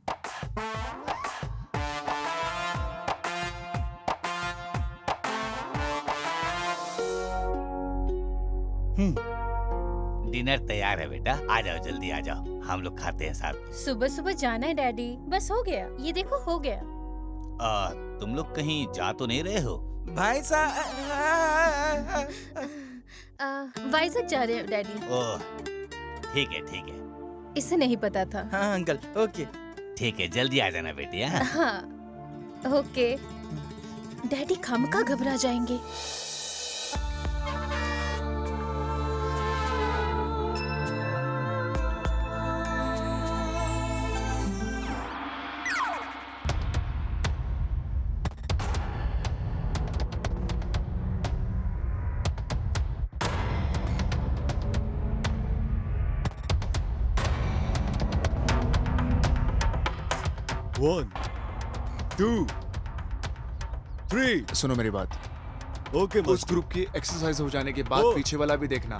डिनर तैयार है बेटा, आ जाओ जल्दी आ जाओ, हम लोग खाते हैं साथ में। सुबह सुबह जाना है डैडी, बस हो गया। ये देखो हो गया। तुम लोग कहीं जा तो नहीं रहे हो? भाई साहब वाइजक जा रहे हैं डैडी। ओह ठीक है इसे नहीं पता था। हाँ अंकल ओके। ठीक है, जल्दी आ जाना बेटी। हाँ हाँ ओके। डैडी खामखा घबरा जाएंगे। One, 2, 3. सुनो मेरी बात। ओके उस ग्रुप की एक्सरसाइज हो जाने के बाद पीछे वाला भी देखना।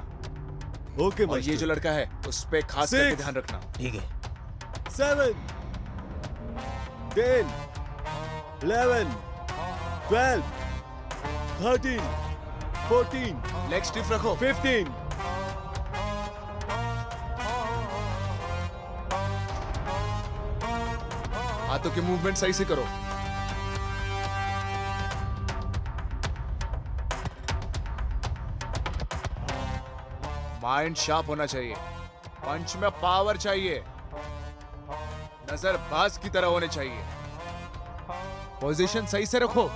ओके और ये जो लड़का है उस पे खास करके ध्यान रखना। ठीक है। 7, 10, 11, 12, 13, 14, लेग स्टिफ रखो। 15. हाथों के मूवमेंट सही से करो। माइंड शार्प होना चाहिए। पंच में पावर चाहिए। नजर बाज की तरह होने चाहिए। पोजीशन सही से रखो।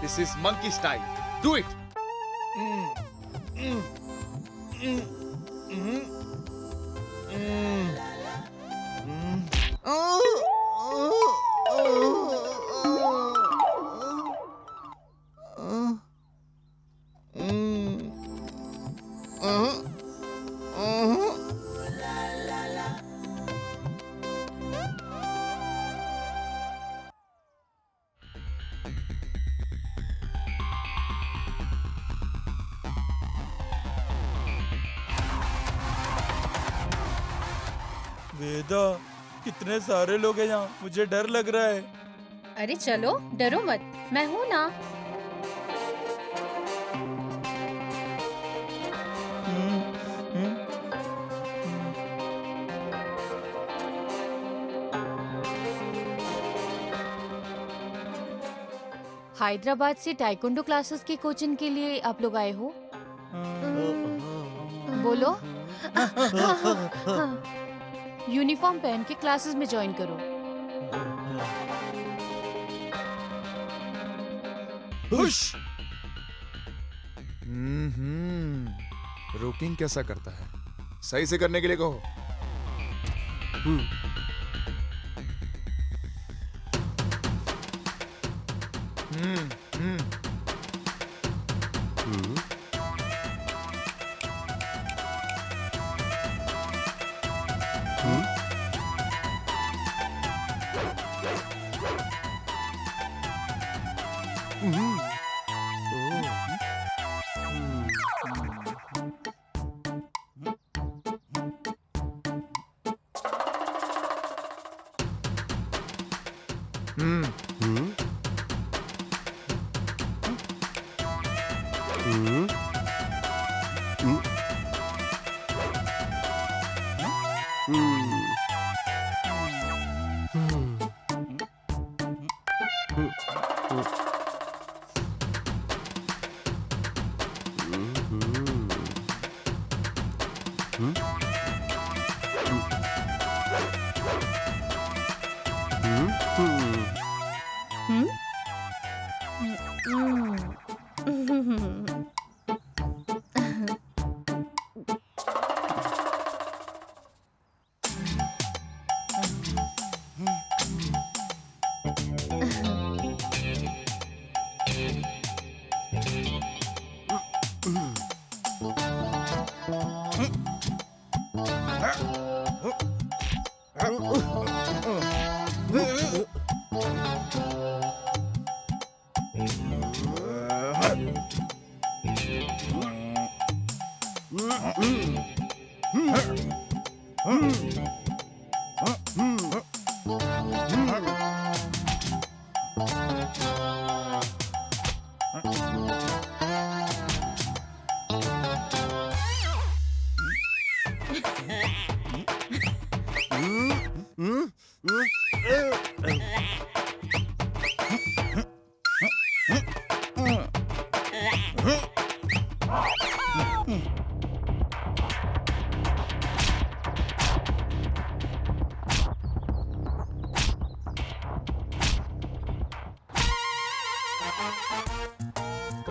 This is monkey style. Do it. Veda कितने सारे लोग हैं यहाँ, मुझे डर लग रहा है। अरे चलो डरो मत, मैं हूं ना। हैदराबाद से टाइकोंडो क्लासेस की कोचिंग के लिए आप लोग आए हो? बोलो। यूनिफॉर्म पहन के क्लासेस में ज्वाइन करो। रोकिंग कैसा करता है, सही से करने के लिए कहो।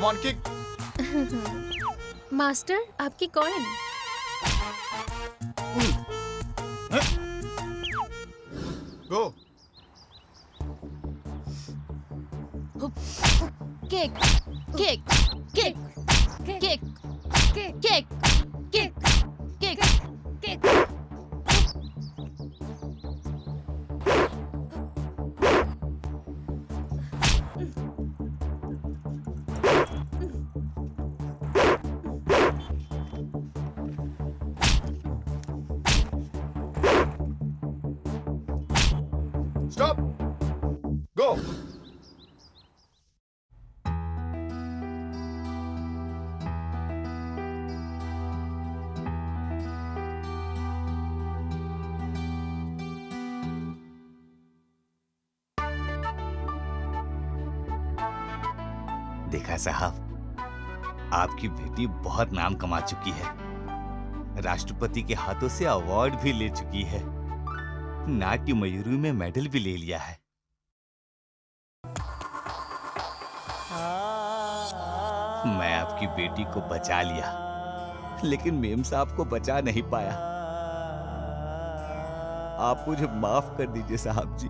Come on kick. मास्टर आपकी coin. Go. Cake cake cake cake cake cake cake cake. Stop. Go. देखा साहब, आपकी बेटी बहुत नाम कमा चुकी है। राष्ट्रपति के हाथों से अवार्ड भी ले चुकी है। नाट्य मयूरी में मेडल भी ले लिया है। मैं आपकी बेटी को बचा लिया, लेकिन मेम साहब को बचा नहीं पाया। आप मुझे माफ कर दीजिए साहब जी।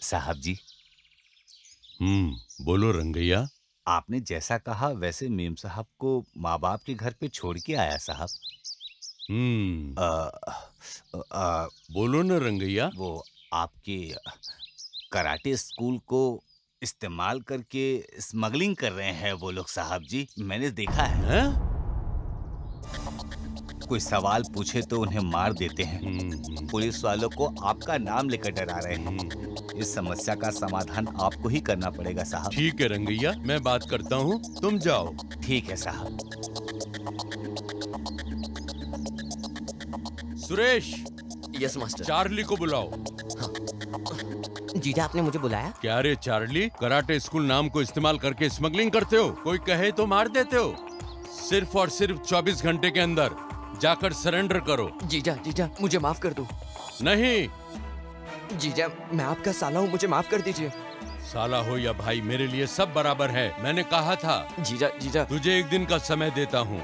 साहब जी। बोलो रंगैया। आपने जैसा कहा वैसे मेम साहब को माँ बाप के घर पे छोड़ के आया साहब। बोलो ना रंगैया। वो आपके कराटे स्कूल को इस्तेमाल करके स्मगलिंग कर रहे हैं वो लोग साहब जी। मैंने देखा है। कोई सवाल पूछे तो उन्हें मार देते हैं। पुलिस वालों को आपका नाम लेकर डरा रहे हैं। इस समस्या का समाधान आपको ही करना पड़ेगा साहब। ठीक है रंगैया, मैं बात करता हूँ, तुम जाओ। ठीक है साहब। सुरेश। Yes master. चार्ली को बुलाओ। जीजा आपने मुझे बुलाया? क्या रे चार्ली, कराटे स्कूल नाम को इस्तेमाल करके स्मगलिंग करते हो? कोई कहे तो मार देते हो। सिर्फ और सिर्फ 24 घंटे के अंदर जाकर सरेंडर करो। जीजा जीजा मुझे माफ कर दो। नहीं जीजा, मैं आपका साला हूँ, मुझे माफ कर दीजिए। साला हो या भाई, मेरे लिए सब बराबर है। मैंने कहा था। जीजा जीजा, तुझे एक दिन का समय देता हूँ।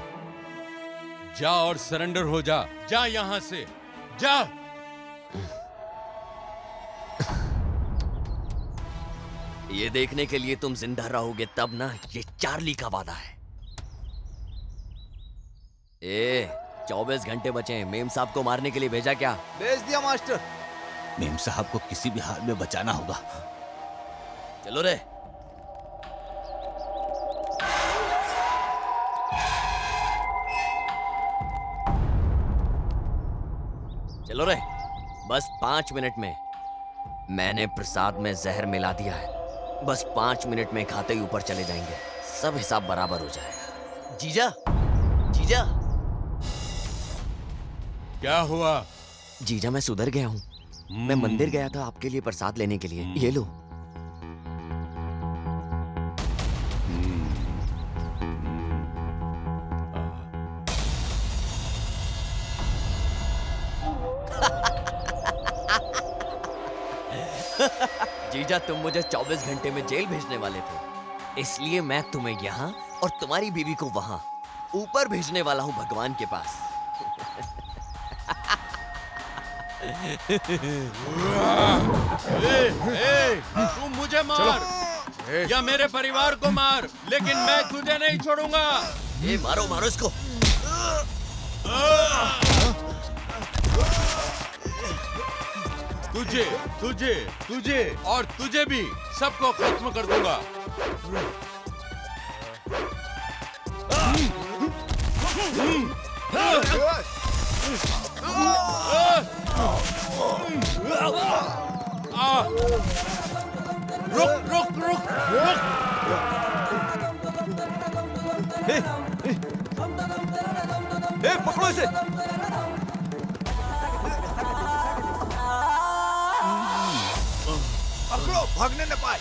जा और सरेंडर हो जा। जा यहाँ से, जा। ये देखने के लिए तुम जिंदा रहोगे तब ना, ये चार्ली का वादा है। 24 घंटे बचे हैं। मेम साहब को मारने के लिए भेजा क्या? भेज दिया मास्टर। मेम साहब को किसी भी हाल में बचाना होगा। चलो रे। चलो रे। बस 5 मिनट में। मैंने प्रसाद में जहर मिला दिया है। बस 5 मिनट में खाते ही ऊपर चले जाएंगे। सब हिसाब बराबर हो जाएगा। जीजा जीजा। क्या हुआ? जीजा मैं सुधर गया हूँ। मैं मंदिर गया था आपके लिए प्रसाद लेने के लिए। ये लो। जीजा तुम मुझे 24 घंटे में जेल भेजने वाले थे, इसलिए मैं तुम्हें यहाँ और तुम्हारी बीवी को वहाँ ऊपर भेजने वाला हूँ, भगवान के पास। तू मुझे मार या मेरे परिवार को मार, लेकिन मैं तुझे नहीं छोड़ूंगा। ये मारो मारो इसको। तुझे तुझे तुझे और तुझे भी, सबको खत्म कर दूंगा। रुक रुक रुक रुक। पकड़ो इसे। पकड़ो, भागने न पाए।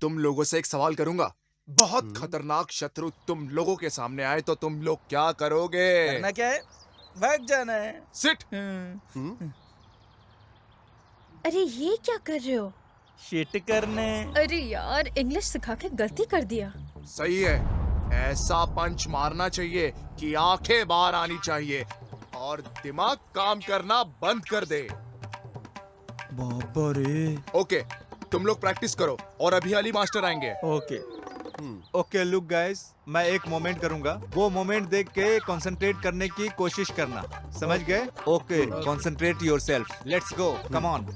तुम लोगों से एक सवाल करूंगा। बहुत खतरनाक शत्रु तुम लोगों के सामने आए तो तुम लोग क्या करोगे? करना क्या है? भाग जाना है। सिट। अरे ये क्या कर रहे हो? शिट करने। अरे यार, इंग्लिश सिखा के गलती कर दिया। सही है, ऐसा पंच मारना चाहिए कि आंखें बाहर आनी चाहिए और दिमाग काम करना बंद कर दे। बाबा रे। ओके, तुम लोग प्रैक्टिस करो और अभी अली मास्टर आएंगे। ओके। ओके लुक गाइस, मैं एक मोमेंट करूंगा, वो मोमेंट देख के कंसंट्रेट करने की कोशिश करना, समझ गए? Okay, concentrate yourself, let's go, come on.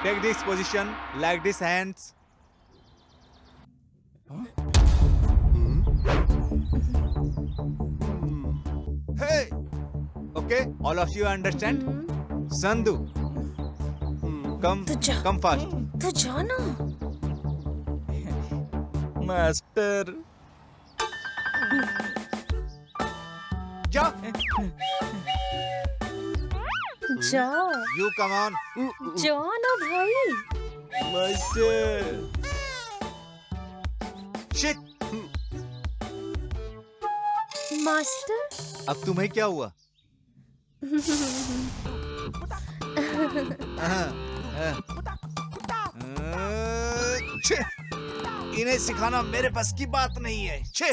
Take this position, like this hands. Hey, okay, all of you understand? Sandhu, come fast. तू जाना। मास्टर। जा। जा। You come on. जाना भाई। मास्टर। Shit. मास्टर। अब तुम्हें क्या हुआ? छे, इन्हें सिखाना मेरे बस की बात नहीं है। छे।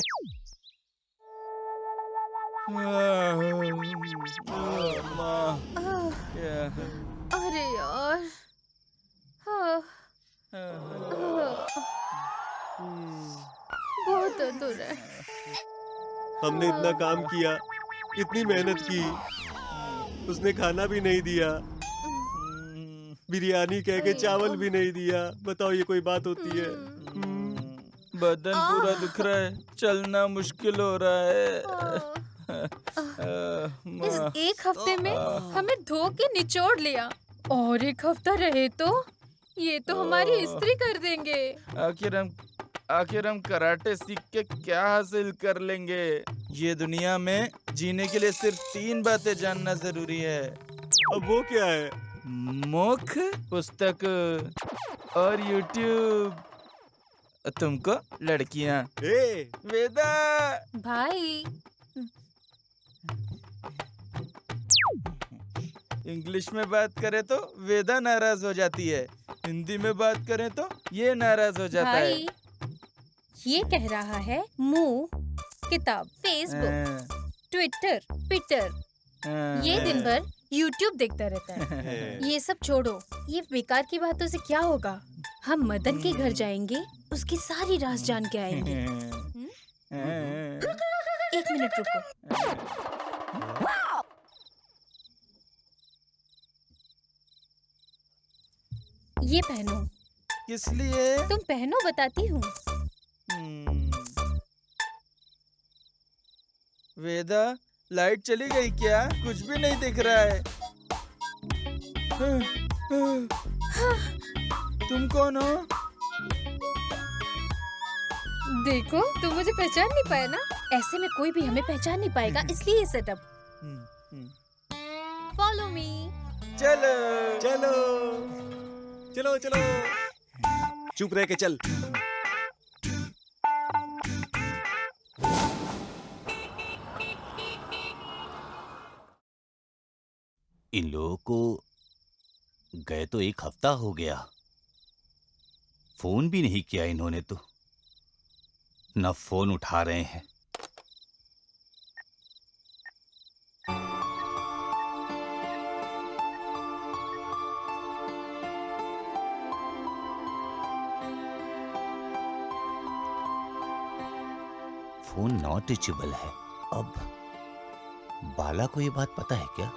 अरे यार। बहुत दर्द हो रहा है। हमने इतना काम किया, इतनी मेहनत की, उसने खाना भी नहीं दिया, बिरयानी कह के चावल भी नहीं दिया। बताओ ये कोई बात होती है? बदन पूरा दुख रहा है, चलना मुश्किल हो रहा है। इस एक हफ्ते में हमें धो के निचोड़ लिया, और एक हफ्ता रहे तो ये तो हमारी इस्त्री कर देंगे। आखिर हम आखिर हम कराटे सीख के क्या हासिल कर लेंगे? ये दुनिया में जीने के लिए सिर्फ 3 बातें जानना जरूरी है। अब वो क्या है? मुख, पुस्तक और यूट्यूब। तुमको लड़कियां। वेदा भाई इंग्लिश में बात करें तो वेदा नाराज हो जाती है, हिंदी में बात करें तो ये नाराज हो जाता है। भाई ये कह रहा है मुंह, किताब, फेसबुक, ट्विटर, पिटर, ये दिन भर यूट्यूब देखता रहता है। ये सब छोड़ो, ये बेकार की बातों से क्या होगा? हम मदन के घर जाएंगे, उसकी सारी राज जान के आएंगे। 1 मिनट रुको। ये पहनो। किस लिए? तुम पहनो, बताती हूँ। वेदा, लाइट चली गई क्या? कुछ भी नहीं दिख रहा है। तुम कौन हो? देखो, तुम मुझे पहचान नहीं पाए ना? ऐसे में कोई भी हमें पहचान नहीं पाएगा, इसलिए ये सेटअप। Follow me. चलो चलो चलो चलो। चुप रह के चल। इन लोगों को गए तो 1 हफ्ता हो गया, फोन भी नहीं किया इन्होंने तो, न फोन उठा रहे हैं। फोन नॉट रीचेबल है। अब बाला को ये बात पता है क्या?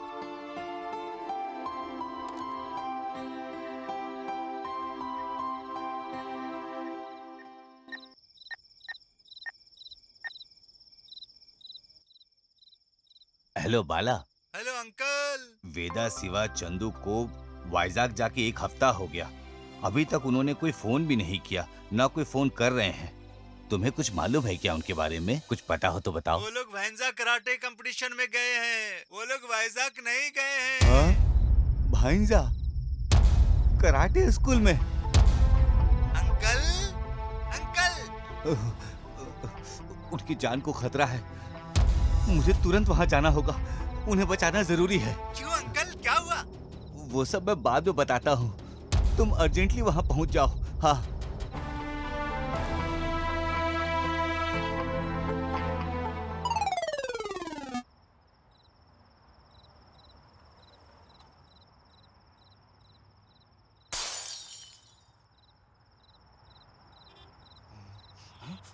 Hello Bala. Hello uncle. Veda, Shiva, Chandu को वाइजाग जाके 1 हफ्ता हो गया, अभी तक उन्होंने कोई फोन भी नहीं किया, ना कोई फोन कर रहे हैं। तुम्हें कुछ मालूम है क्या उनके बारे में? कुछ पता हो तो बताओ। वो लोग वाइजाग कराटे कंपटीशन में गए हैं, वो लोग वाइजाग नहीं गए हैं। भाईंजा कराटे स्कूल में? Uncle, uncle. उनकी जान को खतरा है, मुझे तुरंत वहां जाना होगा, उन्हें बचाना जरूरी है। क्यों अंकल, क्या हुआ? वो सब मैं बाद में बताता हूँ, तुम अर्जेंटली वहां पहुंच जाओ। हाँ।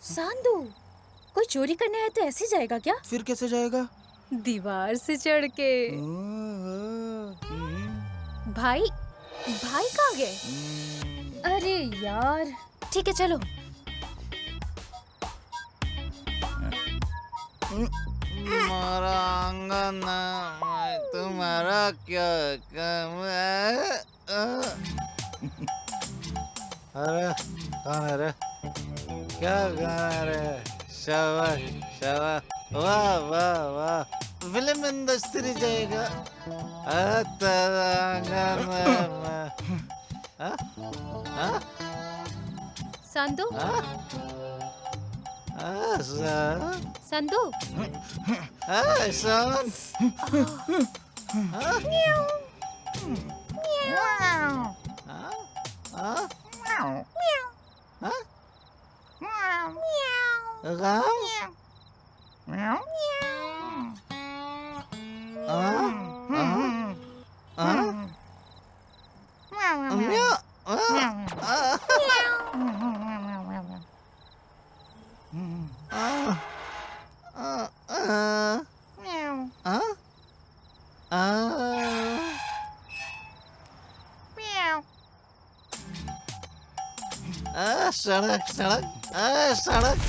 सांदू, कोई चोरी करने आए तो ऐसे जाएगा क्या? फिर कैसे जाएगा? दीवार से चढ़ के। भाई, भाई कहाँ गए? अरे यार, ठीक है चलो। तुम्हारा आंगन तुम्हारा क्या काम है? अरे कौन है रे? क्या गाना रे? शाबाश शाबाश, वाह वाह वाह, फिल्म इंडस्ट्री जाएगा। संदू, संदू, सड़क सड़क सड़क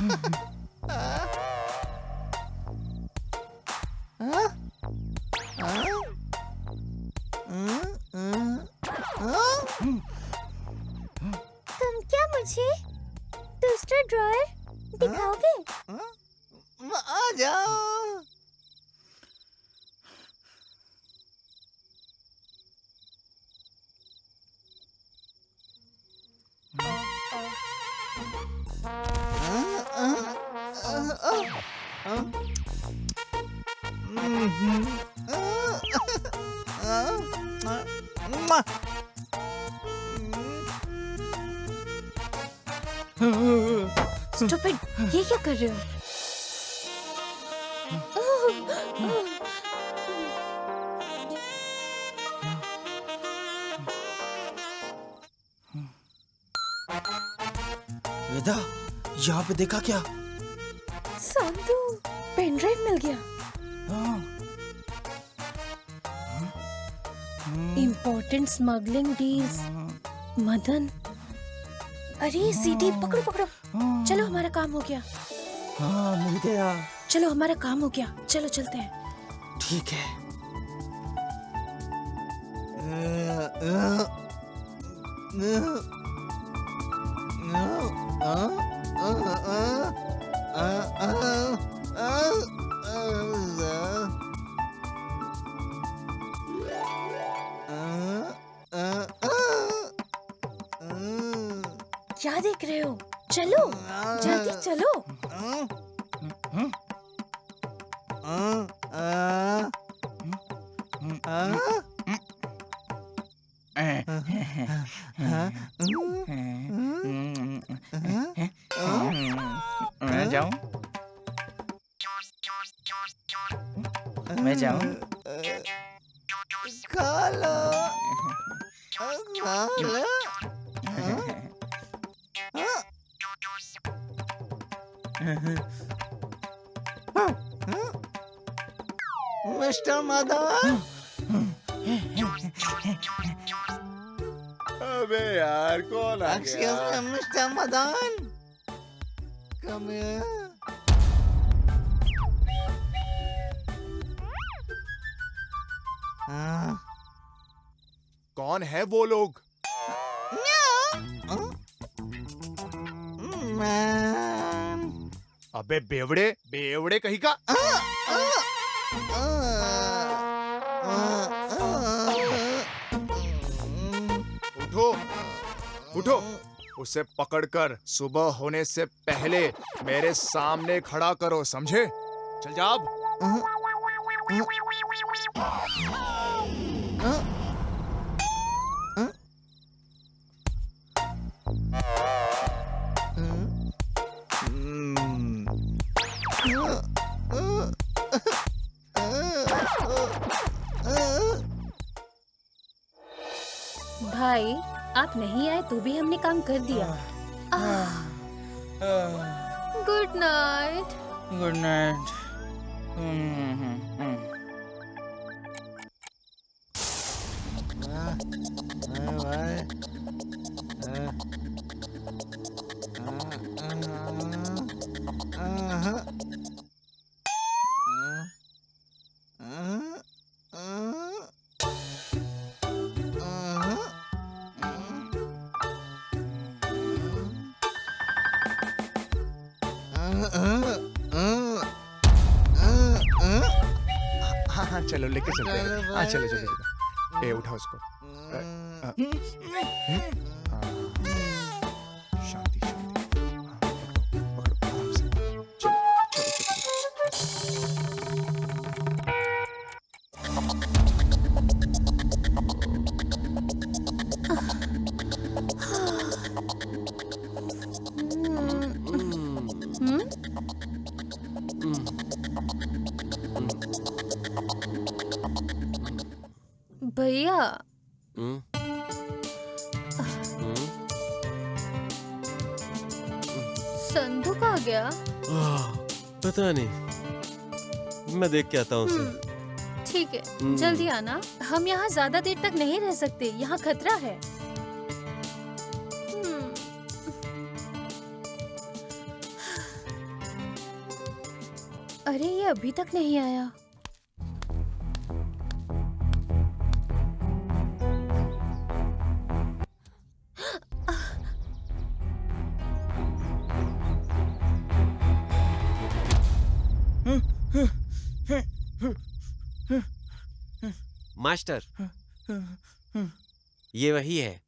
तुम क्या मुझे दूसरा ड्रॉयर दिखाओगे? आ जाओ। स्टूपिड, ये क्या कर रहे हो? वेदा, यहाँ पे देखा क्या? संधू, पेन ड्राइव मिल गया। Important smuggling deals. मदन, अरे सीडी पकड़ो पकड़ो। चलो हमारा काम हो गया। हाँ, मिल गया। चलो हमारा काम हो गया, चलो चलते हैं। ठीक है। क्या देख रहे हो? चलो जल्दी चलो। मैं जाऊं? मैं जाऊं? खा लो, खा लो। मिस्टर मदन। अबे यार कौन आ गया? Excuse me, mister Madan. Come here. कौन है वो लोग? अबे बेवड़े, बेवड़े कहीं का। उठो, उठो। उसे पकड़कर सुबह होने से पहले मेरे सामने खड़ा करो, समझे? चल जा अब। भाई, आप नहीं आए तो भी हमने काम कर दिया। Good night. Good night. हाँ, चलो लेके चलते हैं। हाँ, चलो चलो चलो। ए उठा उसको। शांति शांति। हाँ, पकड़ो पकड़ो आराम से। चलो चलो भैया, संधू कहाँ गया? पता नहीं, मैं देख के आता हूँ उसे। ठीक है, जल्दी आना। हम यहाँ ज्यादा देर तक नहीं रह सकते, यहाँ खतरा है। अरे ये अभी तक नहीं आया। मास्टर, ये वही है।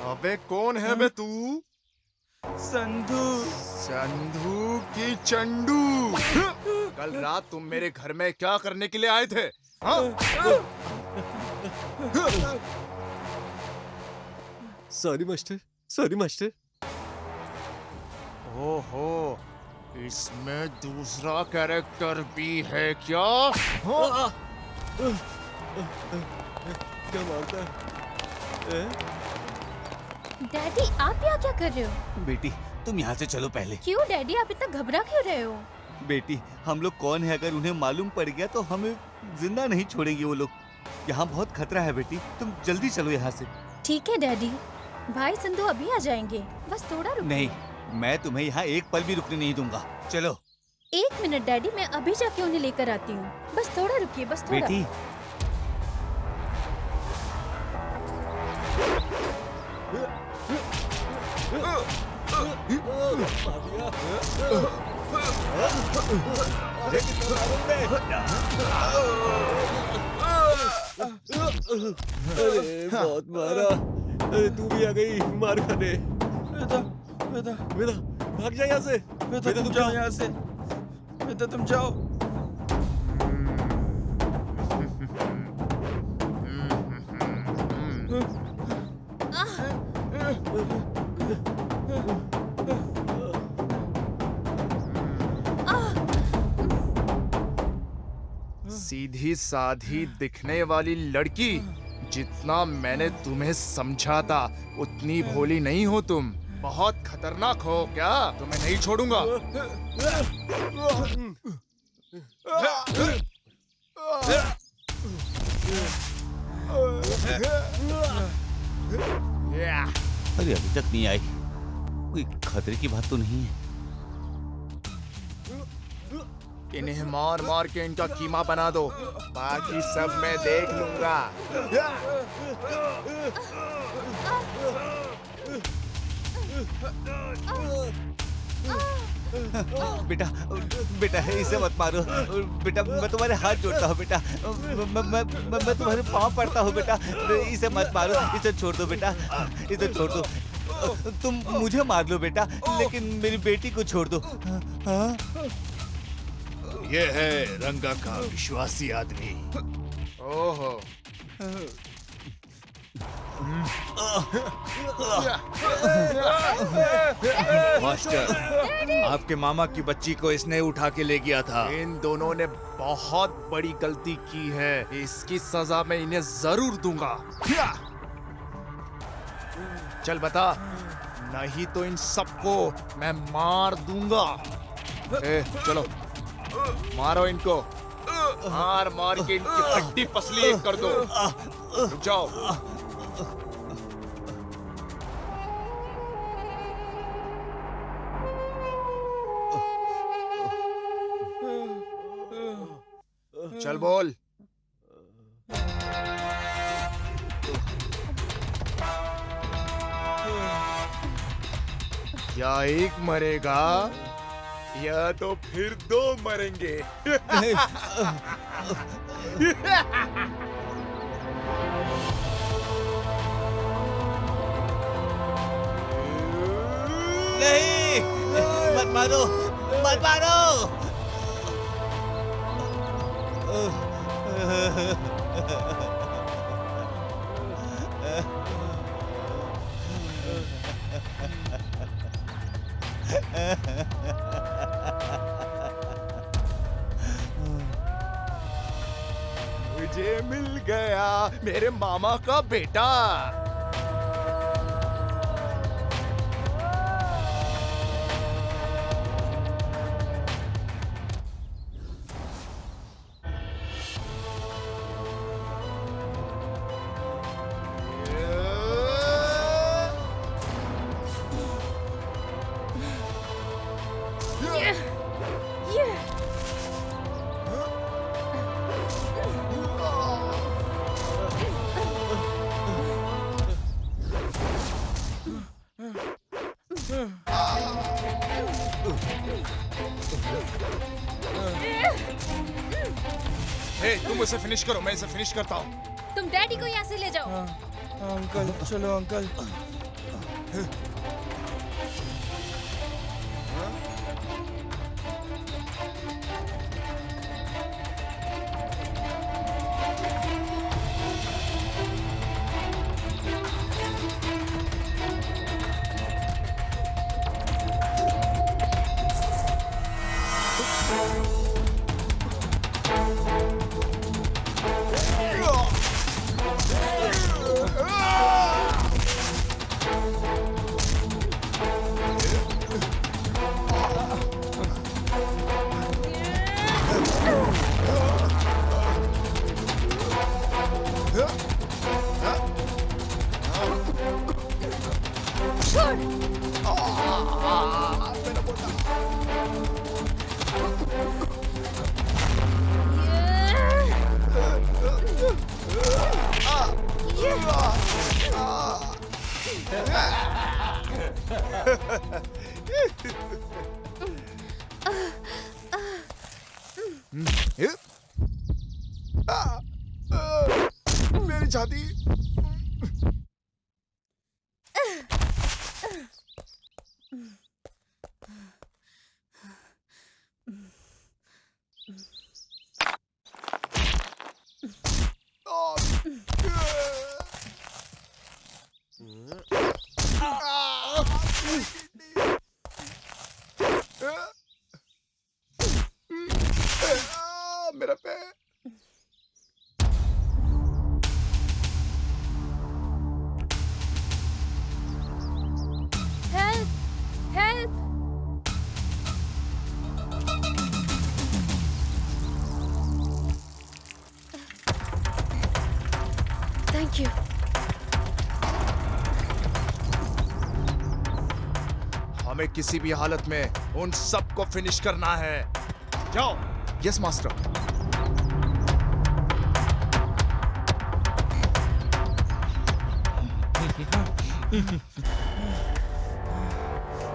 अबे कौन है बे तू? संधू। संधू की चंडू। कल रात तुम मेरे घर में क्या करने के लिए आए थे? हाँ? Sorry master, sorry master. ओहो, इसमें दूसरा कैरेक्टर भी है क्या? हाँ? क्या मारता है? डैडी आप यहाँ क्या कर रहे हो? बेटी तुम यहाँ से चलो पहले। क्यों डैडी आप इतना घबरा क्यों रहे हो? बेटी हम लोग कौन है, अगर उन्हें मालूम पड़ गया तो हमें जिंदा नहीं छोड़ेंगे वो लोग। यहाँ बहुत खतरा है बेटी, तुम जल्दी चलो यहाँ से। ठीक है डैडी, भाई संधू अभी आ जाएंगे, बस थोड़ा रुकिए। नहीं, मैं तुम्हें यहाँ एक पल भी रुकने नहीं दूंगा। चलो। 1 मिनट डैडी, मैं अभी जाके उन्हें लेकर आती हूँ। बस थोड़ा रुकिए, बस थोड़ा। बेटी अरे बहुत मारा। अरे तू भी आ गई मार खाने। वेदा, वेदा, वेदा भाग जा यहाँ से। वेदा तुम जाओ यहाँ से। वेदा तुम जाओ। सीधी साधी दिखने वाली लड़की, जितना मैंने तुम्हें समझा था उतनी भोली नहीं हो तुम। बहुत खतरनाक हो क्या? तुम्हें नहीं छोड़ूंगा। अरे अभी तक नहीं आई, कोई खतरे की बात तो नहीं है। इन्हें मार मार के इनका कीमा बना दो, बाकी सब मैं देख लूंगा। बेटा बेटा इसे मत मारो बेटा, मैं तुम्हारे हाथ जोड़ता हूँ बेटा, मैं तुम्हारे पाँव पड़ता हूँ बेटा, इसे मत मारो, इसे छोड़ दो बेटा, इसे छोड़ दो। तुम मुझे मार लो बेटा, लेकिन मेरी बेटी को छोड़ दो। हाँ? ये है रंगा का विश्वासी आदमी। ओहो, मास्टर, आपके मामा की बच्ची को इसने उठा के ले गया था। इन दोनों ने बहुत बड़ी गलती की है, इसकी सजा मैं इन्हें जरूर दूंगा। चल बता, नहीं तो इन सबको मैं मार दूंगा। चलो मारो इनको, मार मार के इनकी हड्डी पसली एक कर दो। रुक जाओ। चल बोल। या एक मरेगा या तो फिर 2 मरेंगे। नहीं, मत मारो, मत मारो। मुझे मिल गया मेरे मामा का बेटा। हे, तुम उसे फिनिश करो, मैं इसे फिनिश करता हूँ। तुम डैडी को यहाँ से ले जाओ। अंकल चलो अंकल। मेरी छाती। मेरा पैर। Help help. Thank you. हमें किसी भी हालत में उन सबको फिनिश करना है। जाओ। Yes master.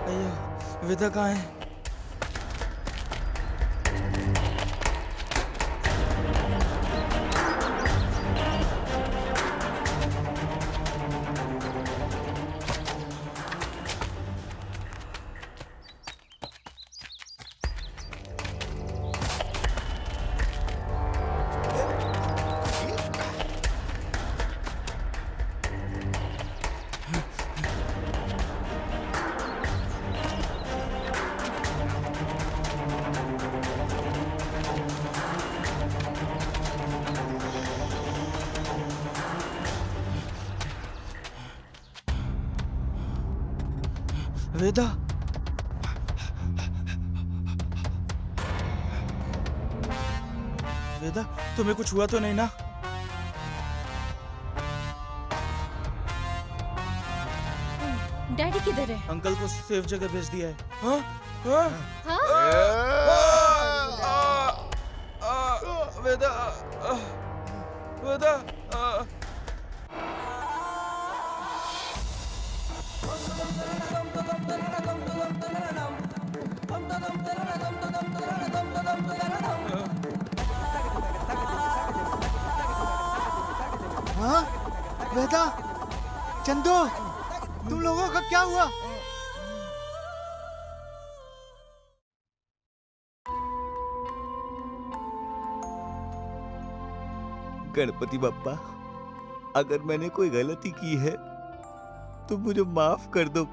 अय्यो, वेदा कहाँ है? वेदा, वेदा तुम्हें कुछ हुआ तो नहीं ना? डैडी किधर है? अंकल को सेफ जगह भेज दिया है। हाँ? हाँ? वेदा, वेदा, हाँ? वेदा, चंदू, तुम लोगों का क्या हुआ? गणपति बप्पा, अगर मैंने कोई गलती की है तो मुझे माफ कर दो।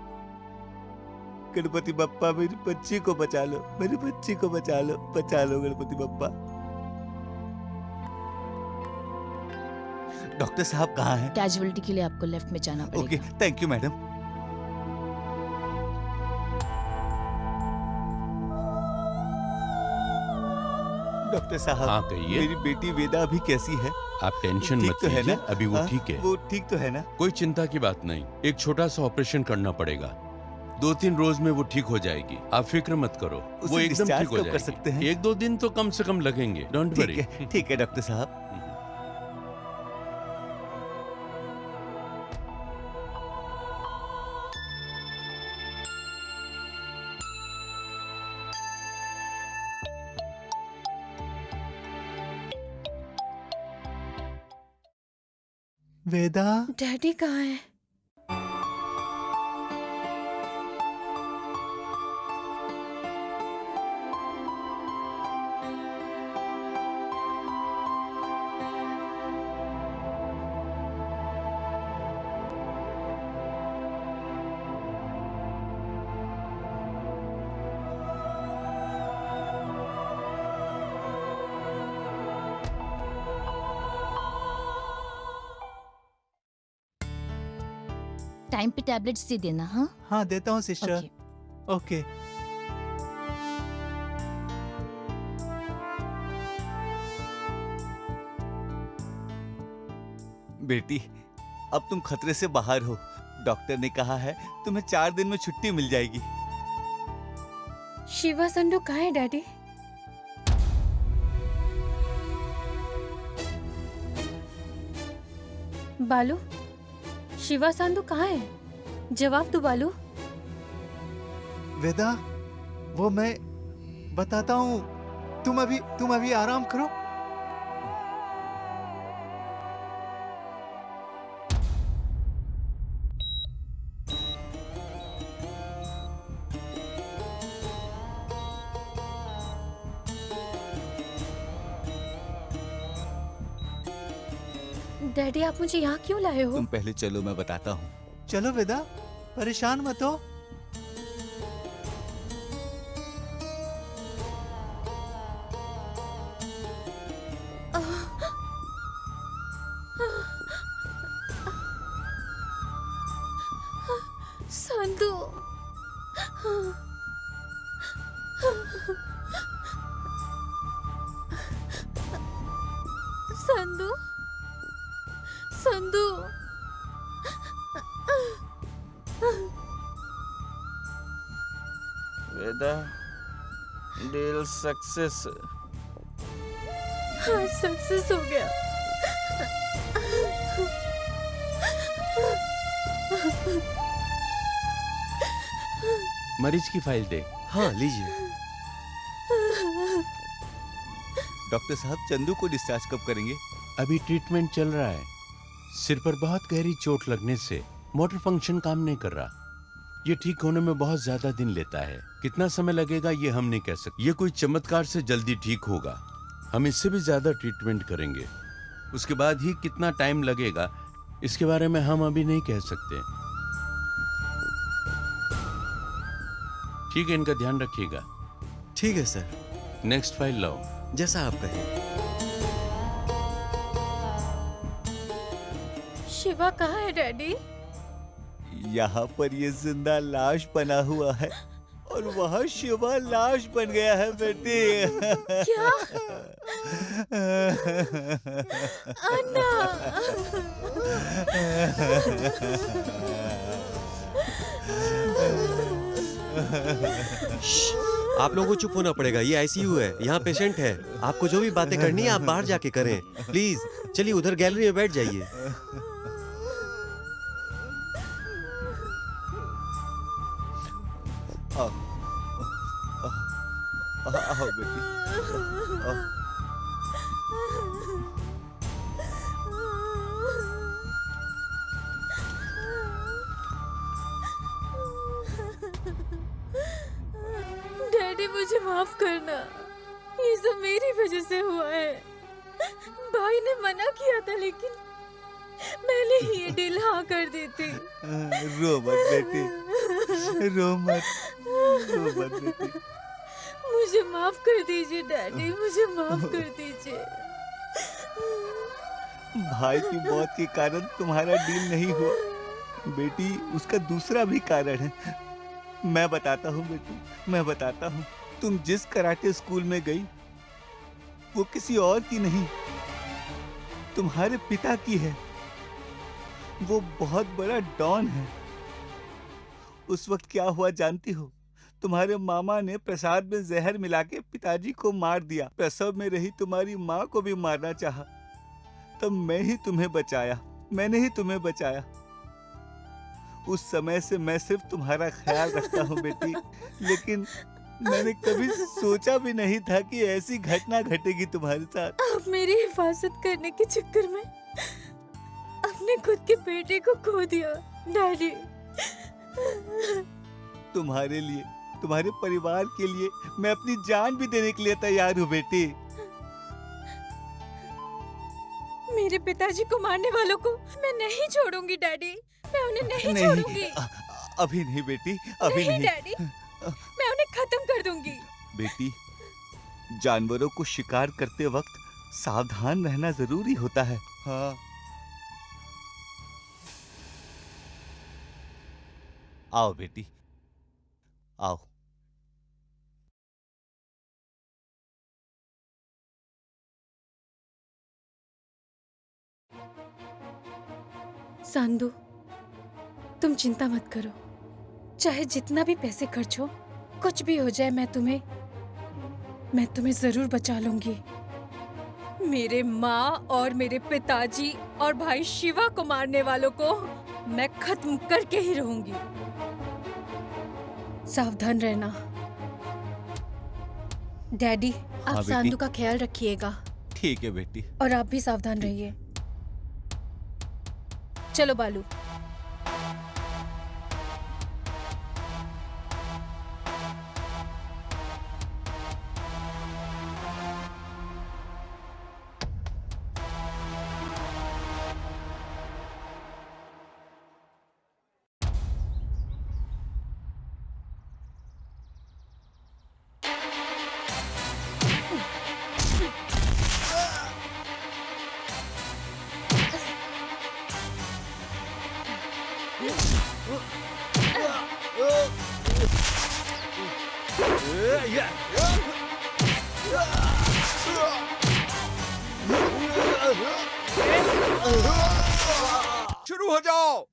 गणपति बप्पा, मेरी बच्ची को बचा लो, मेरी बच्ची को बचा लो, बचा लो गणपति बप्पा। डॉक्टर साहब कहाँ हैं? कैजुअलिटी के लिए आपको लेफ्ट में जाना पड़ेगा। Okay, thank you madam. Doctor साहब, हाँ, कहिए। मेरी बेटी वेदा अभी कैसी है? आप टेंशन ठीक मत तो है लीजिए, ना? अभी वो हाँ, ठीक है। वो ठीक तो है ना? कोई चिंता की बात नहीं, एक छोटा सा ऑपरेशन करना पड़ेगा। 2-3 रोज में वो ठीक हो जाएगी, आप फिक्र मत करो। उसे वो एकदम discharge ठीक हो कब कर जाएगी। सकते हैं? 1-2 दिन तो कम से कम लगेंगे, डोंट वरी। ठीक है डॉक्टर साहब। वेदा, डैडी कहाँ है? टाइम पे टैबलेट्स दे देना। हाँ हाँ देता हूँ सिस्टर। ओके। बेटी, अब तुम खतरे से बाहर हो। डॉक्टर ने कहा है तुम्हें 4 दिन में छुट्टी मिल जाएगी। शिवा संडू कहाँ है डैडी? बालू, शिवा संडू कहाँ है? जवाब दो बालू। वेदा, वो मैं बताता हूँ। तुम अभी आराम करो। डैडी आप मुझे यहाँ क्यों लाए हो? तुम पहले चलो, मैं बताता हूँ। चलो वेदा, परेशान मत हो। संधू, संधू, संधू, वेदा, डील सक्सेस। हाँ सक्सेस हो गया। मरीज की फाइल दे। हाँ लीजिए। डॉक्टर साहब, चंदू को डिस्चार्ज कब करेंगे? अभी ट्रीटमेंट चल रहा है। सिर पर बहुत गहरी चोट लगने से मोटर फंक्शन काम नहीं कर रहा। ये ठीक होने में बहुत ज्यादा दिन लेता है। कितना समय लगेगा ये हम नहीं कह सकते। ये कोई चमत्कार से जल्दी ठीक होगा। हम इससे भी ज्यादा ट्रीटमेंट करेंगे। उसके बाद ही कितना टाइम लगेगा इसके बारे में हम अभी नहीं कह सकते। ठीक है, इनका ध्यान रखिएगा। ठीक है सर। नेक्स्ट फाइल लाओ। जैसा आप कहें। शिवा कहाँ है डैडी? यहाँ पर ये जिंदा लाश बना हुआ है और वहाँ शिवा लाश बन गया है बेटी। क्या? अन्ना। आप लोगों को चुप होना पड़ेगा। ये आईसीयू है, यहाँ पेशेंट है। आपको जो भी बातें करनी है आप बाहर जाके करें प्लीज। चलिए उधर गैलरी में बैठ जाइए। आओ बेटी, आओ। डैडी मुझे माफ करना, ये सब मेरी वजह से हुआ है। भाई ने मना किया था लेकिन मैंने ही ये डील हाँ कर दी थी। रो मत बेटी, रो मत, रो मत बेटी। मुझे माफ कर दीजिए डैडी, मुझे माफ कर दीजिए। भाई की मौत के कारण तुम्हारा डील नहीं हुआ बेटी, उसका दूसरा भी कारण है। मैं बताता हूँ बेटी, मैं बताता हूँ। तुम जिस कराटे स्कूल में गई वो किसी और की नहीं, तुम्हारे पिता की है। वो बहुत बड़ा डॉन है। उस वक्त क्या हुआ जानती हो? तुम्हारे मामा ने प्रसाद में जहर मिला के पिताजी को मार दिया। प्रसव में रही तुम्हारी माँ को भी मारना चाहा, तब मैं ही तुम्हें बचाया, मैंने ही तुम्हें बचाया। उस समय से मैं सिर्फ तुम्हारा ख्याल रखता हूँ बेटी, लेकिन मैंने कभी सोचा भी नहीं था कि ऐसी घटना घटेगी तुम्हारे साथ। आप मेरी हिफाजत करने के चक्कर में अब अपने खुद के बेटे को खो दिया डैडी। तुम्हारे लिए, तुम्हारे परिवार के लिए मैं अपनी जान भी देने के लिए तैयार हूँ बेटी। मेरे पिताजी को मारने वालों को मैं नहीं छोड़ूंगी डैडी, मैं उन्हें नहीं छोड़ूंगी। अभी नहीं बेटी, अभी नहीं डैडी, मैं उन्हें खत्म कर दूंगी। बेटी, जानवरों को शिकार करते वक्त सावधान रहना जरूरी होता है। हाँ। आओ बेटी, आओ। सांदू, तुम चिंता मत करो, चाहे जितना भी पैसे खर्च हो, कुछ भी हो जाए, मैं तुम्हें जरूर बचा लूंगी। मेरे माँ और मेरे पिताजी और भाई शिवा को मारने वालों को मैं खत्म करके ही रहूंगी। सावधान रहना डैडी। आप सांदू का ख्याल रखिएगा। ठीक है बेटी। और आप भी सावधान रहिए। चलो बालू। शुरू हो जाओ।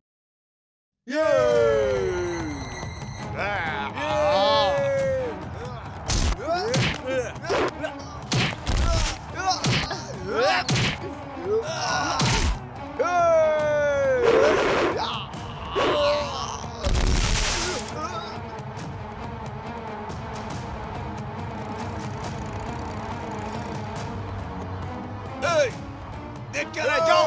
देख क्या रह जाओ।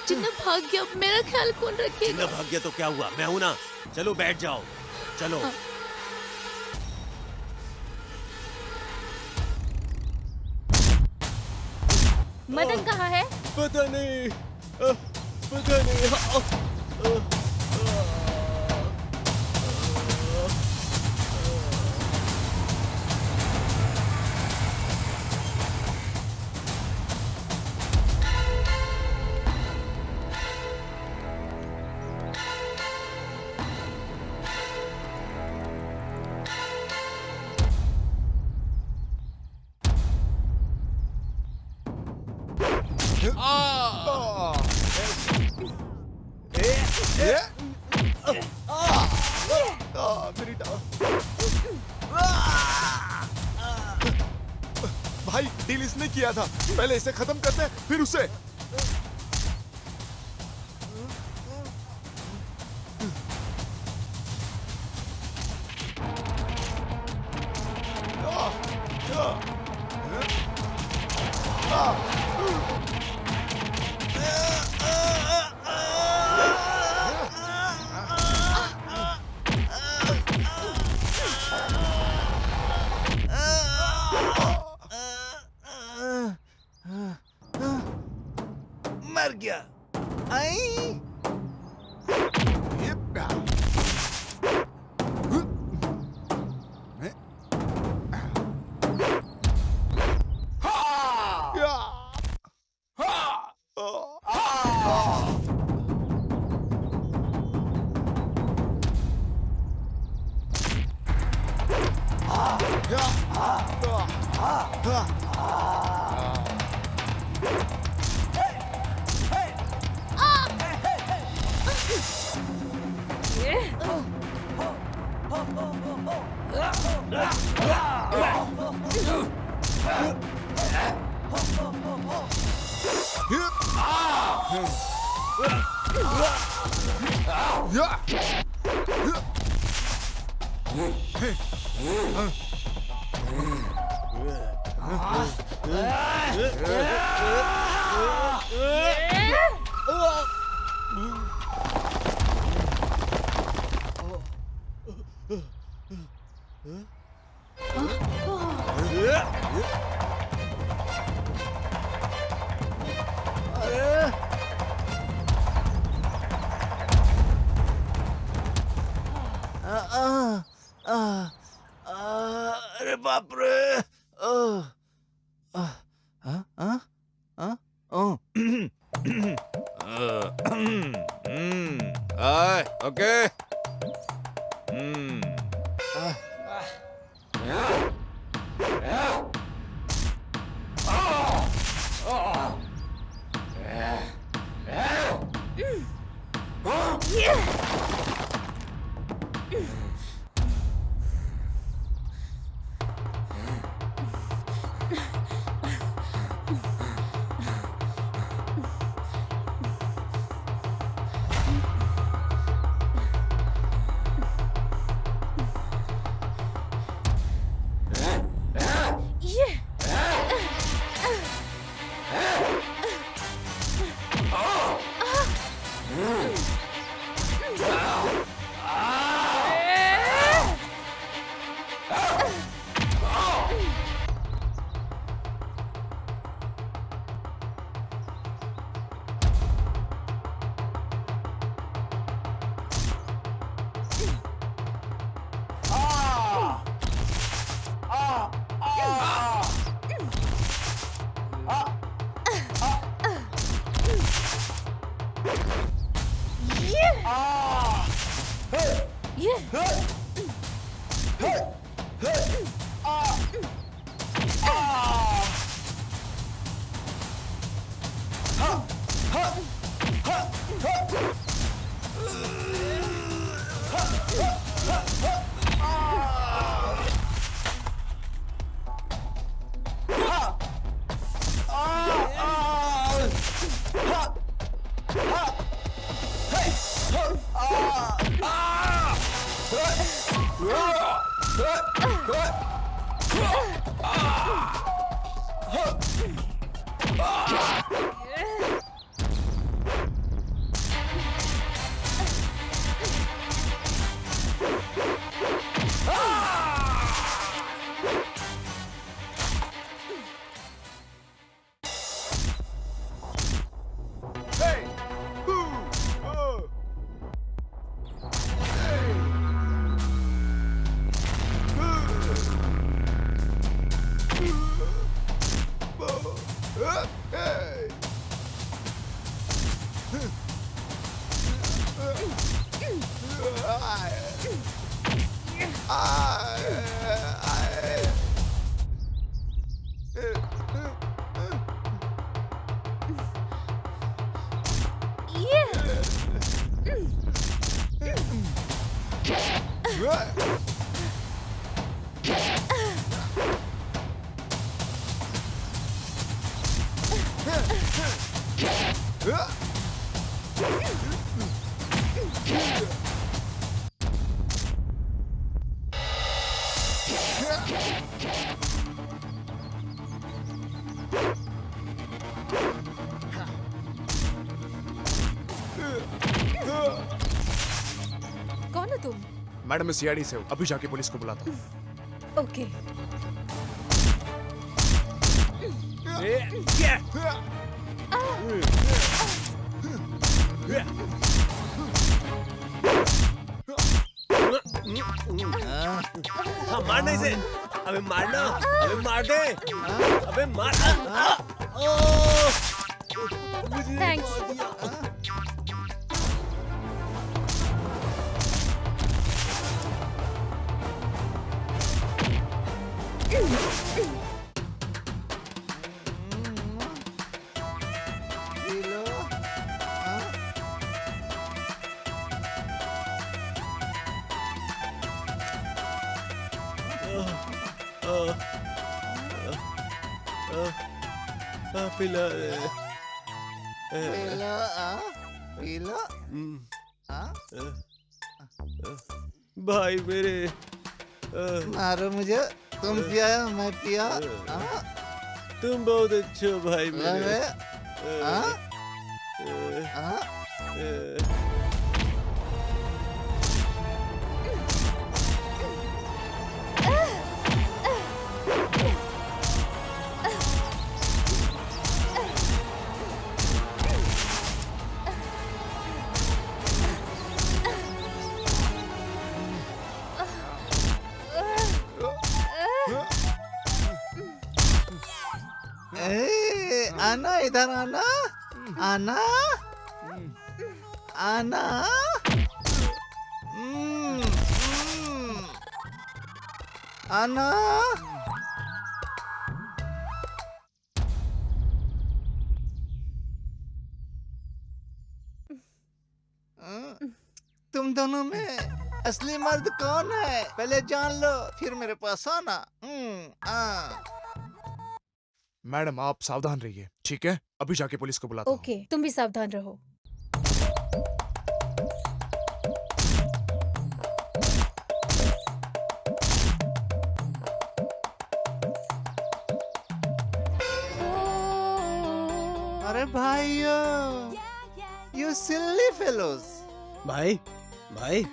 जिन्ना भाग गया, मेरा ख्याल कौन रखेगा? जिन्ना भाग गया तो क्या हुआ, मैं हूं ना। चलो बैठ जाओ, चलो। मदन कहाँ है? पता नहीं, पता नहीं। भाई डील इसने किया था, पहले इसे खत्म करते हैं फिर उसे। मर गया। आई Yeah. अरे बाप रे। ओके। कौन हो तुम? मैडम मैं सीआईडी से हूँ, अभी जाके पुलिस को बुलाता हूँ। ओके। हाँ, मारना इसे। अबे मारना, अबे मार दे, अबे मार। थैंक्स। पिला पीला पीला भाई मेरे मारो मुझे, तुम पिया मैं पिया। तुम बहुत अच्छे हो भाई मेरे। आना इधर, आना आना आना। आना तुम दोनों में असली मर्द कौन है पहले जान लो, फिर मेरे पास आना। मैडम आप सावधान रहिए, ठीक है? अभी जाके पुलिस को बुलाता हूँ। ओके, तुम भी सावधान रहो। अरे भाइयों, यू सिली फेलोज। भाई भाई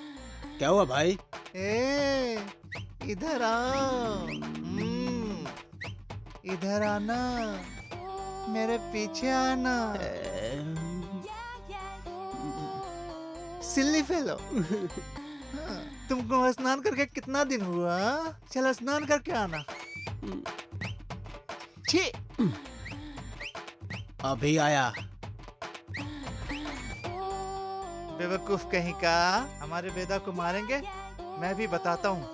क्या हुआ भाई? ए इधर आओ, इधर आना, मेरे पीछे आना। सिल्ली फेलो। तुमको स्नान करके कितना दिन हुआ? चलो स्नान करके आना। छी, अभी आया। बेवकूफ कहीं का, हमारे वेदा को मारेंगे? मैं भी बताता हूँ।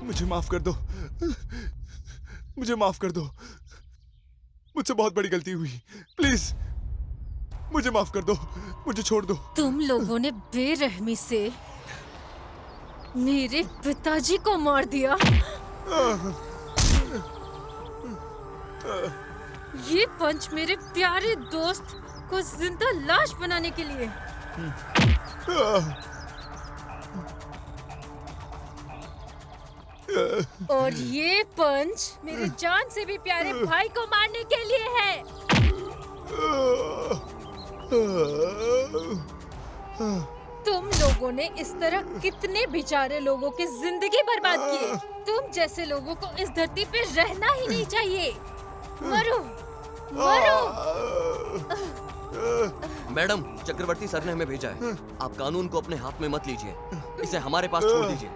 मुझे माफ कर दो, मुझे माफ कर दो, मुझसे बहुत बड़ी गलती हुई, प्लीज मुझे माफ कर दो, मुझे छोड़ दो। तुम लोगों ने बेरहमी से मेरे पिताजी को मार दिया। ये पंच मेरे प्यारे दोस्त को जिंदा लाश बनाने के लिए। और ये पंच मेरे जान से भी प्यारे भाई को मारने के लिए है। तुम लोगों ने इस तरह कितने बेचारे लोगों की जिंदगी बर्बाद की। तुम जैसे लोगों को इस धरती पे रहना ही नहीं चाहिए। मरो, मरो। मैडम, चक्रवर्ती सर ने हमें भेजा है। आप कानून को अपने हाथ में मत लीजिए, इसे हमारे पास छोड़ दीजिए।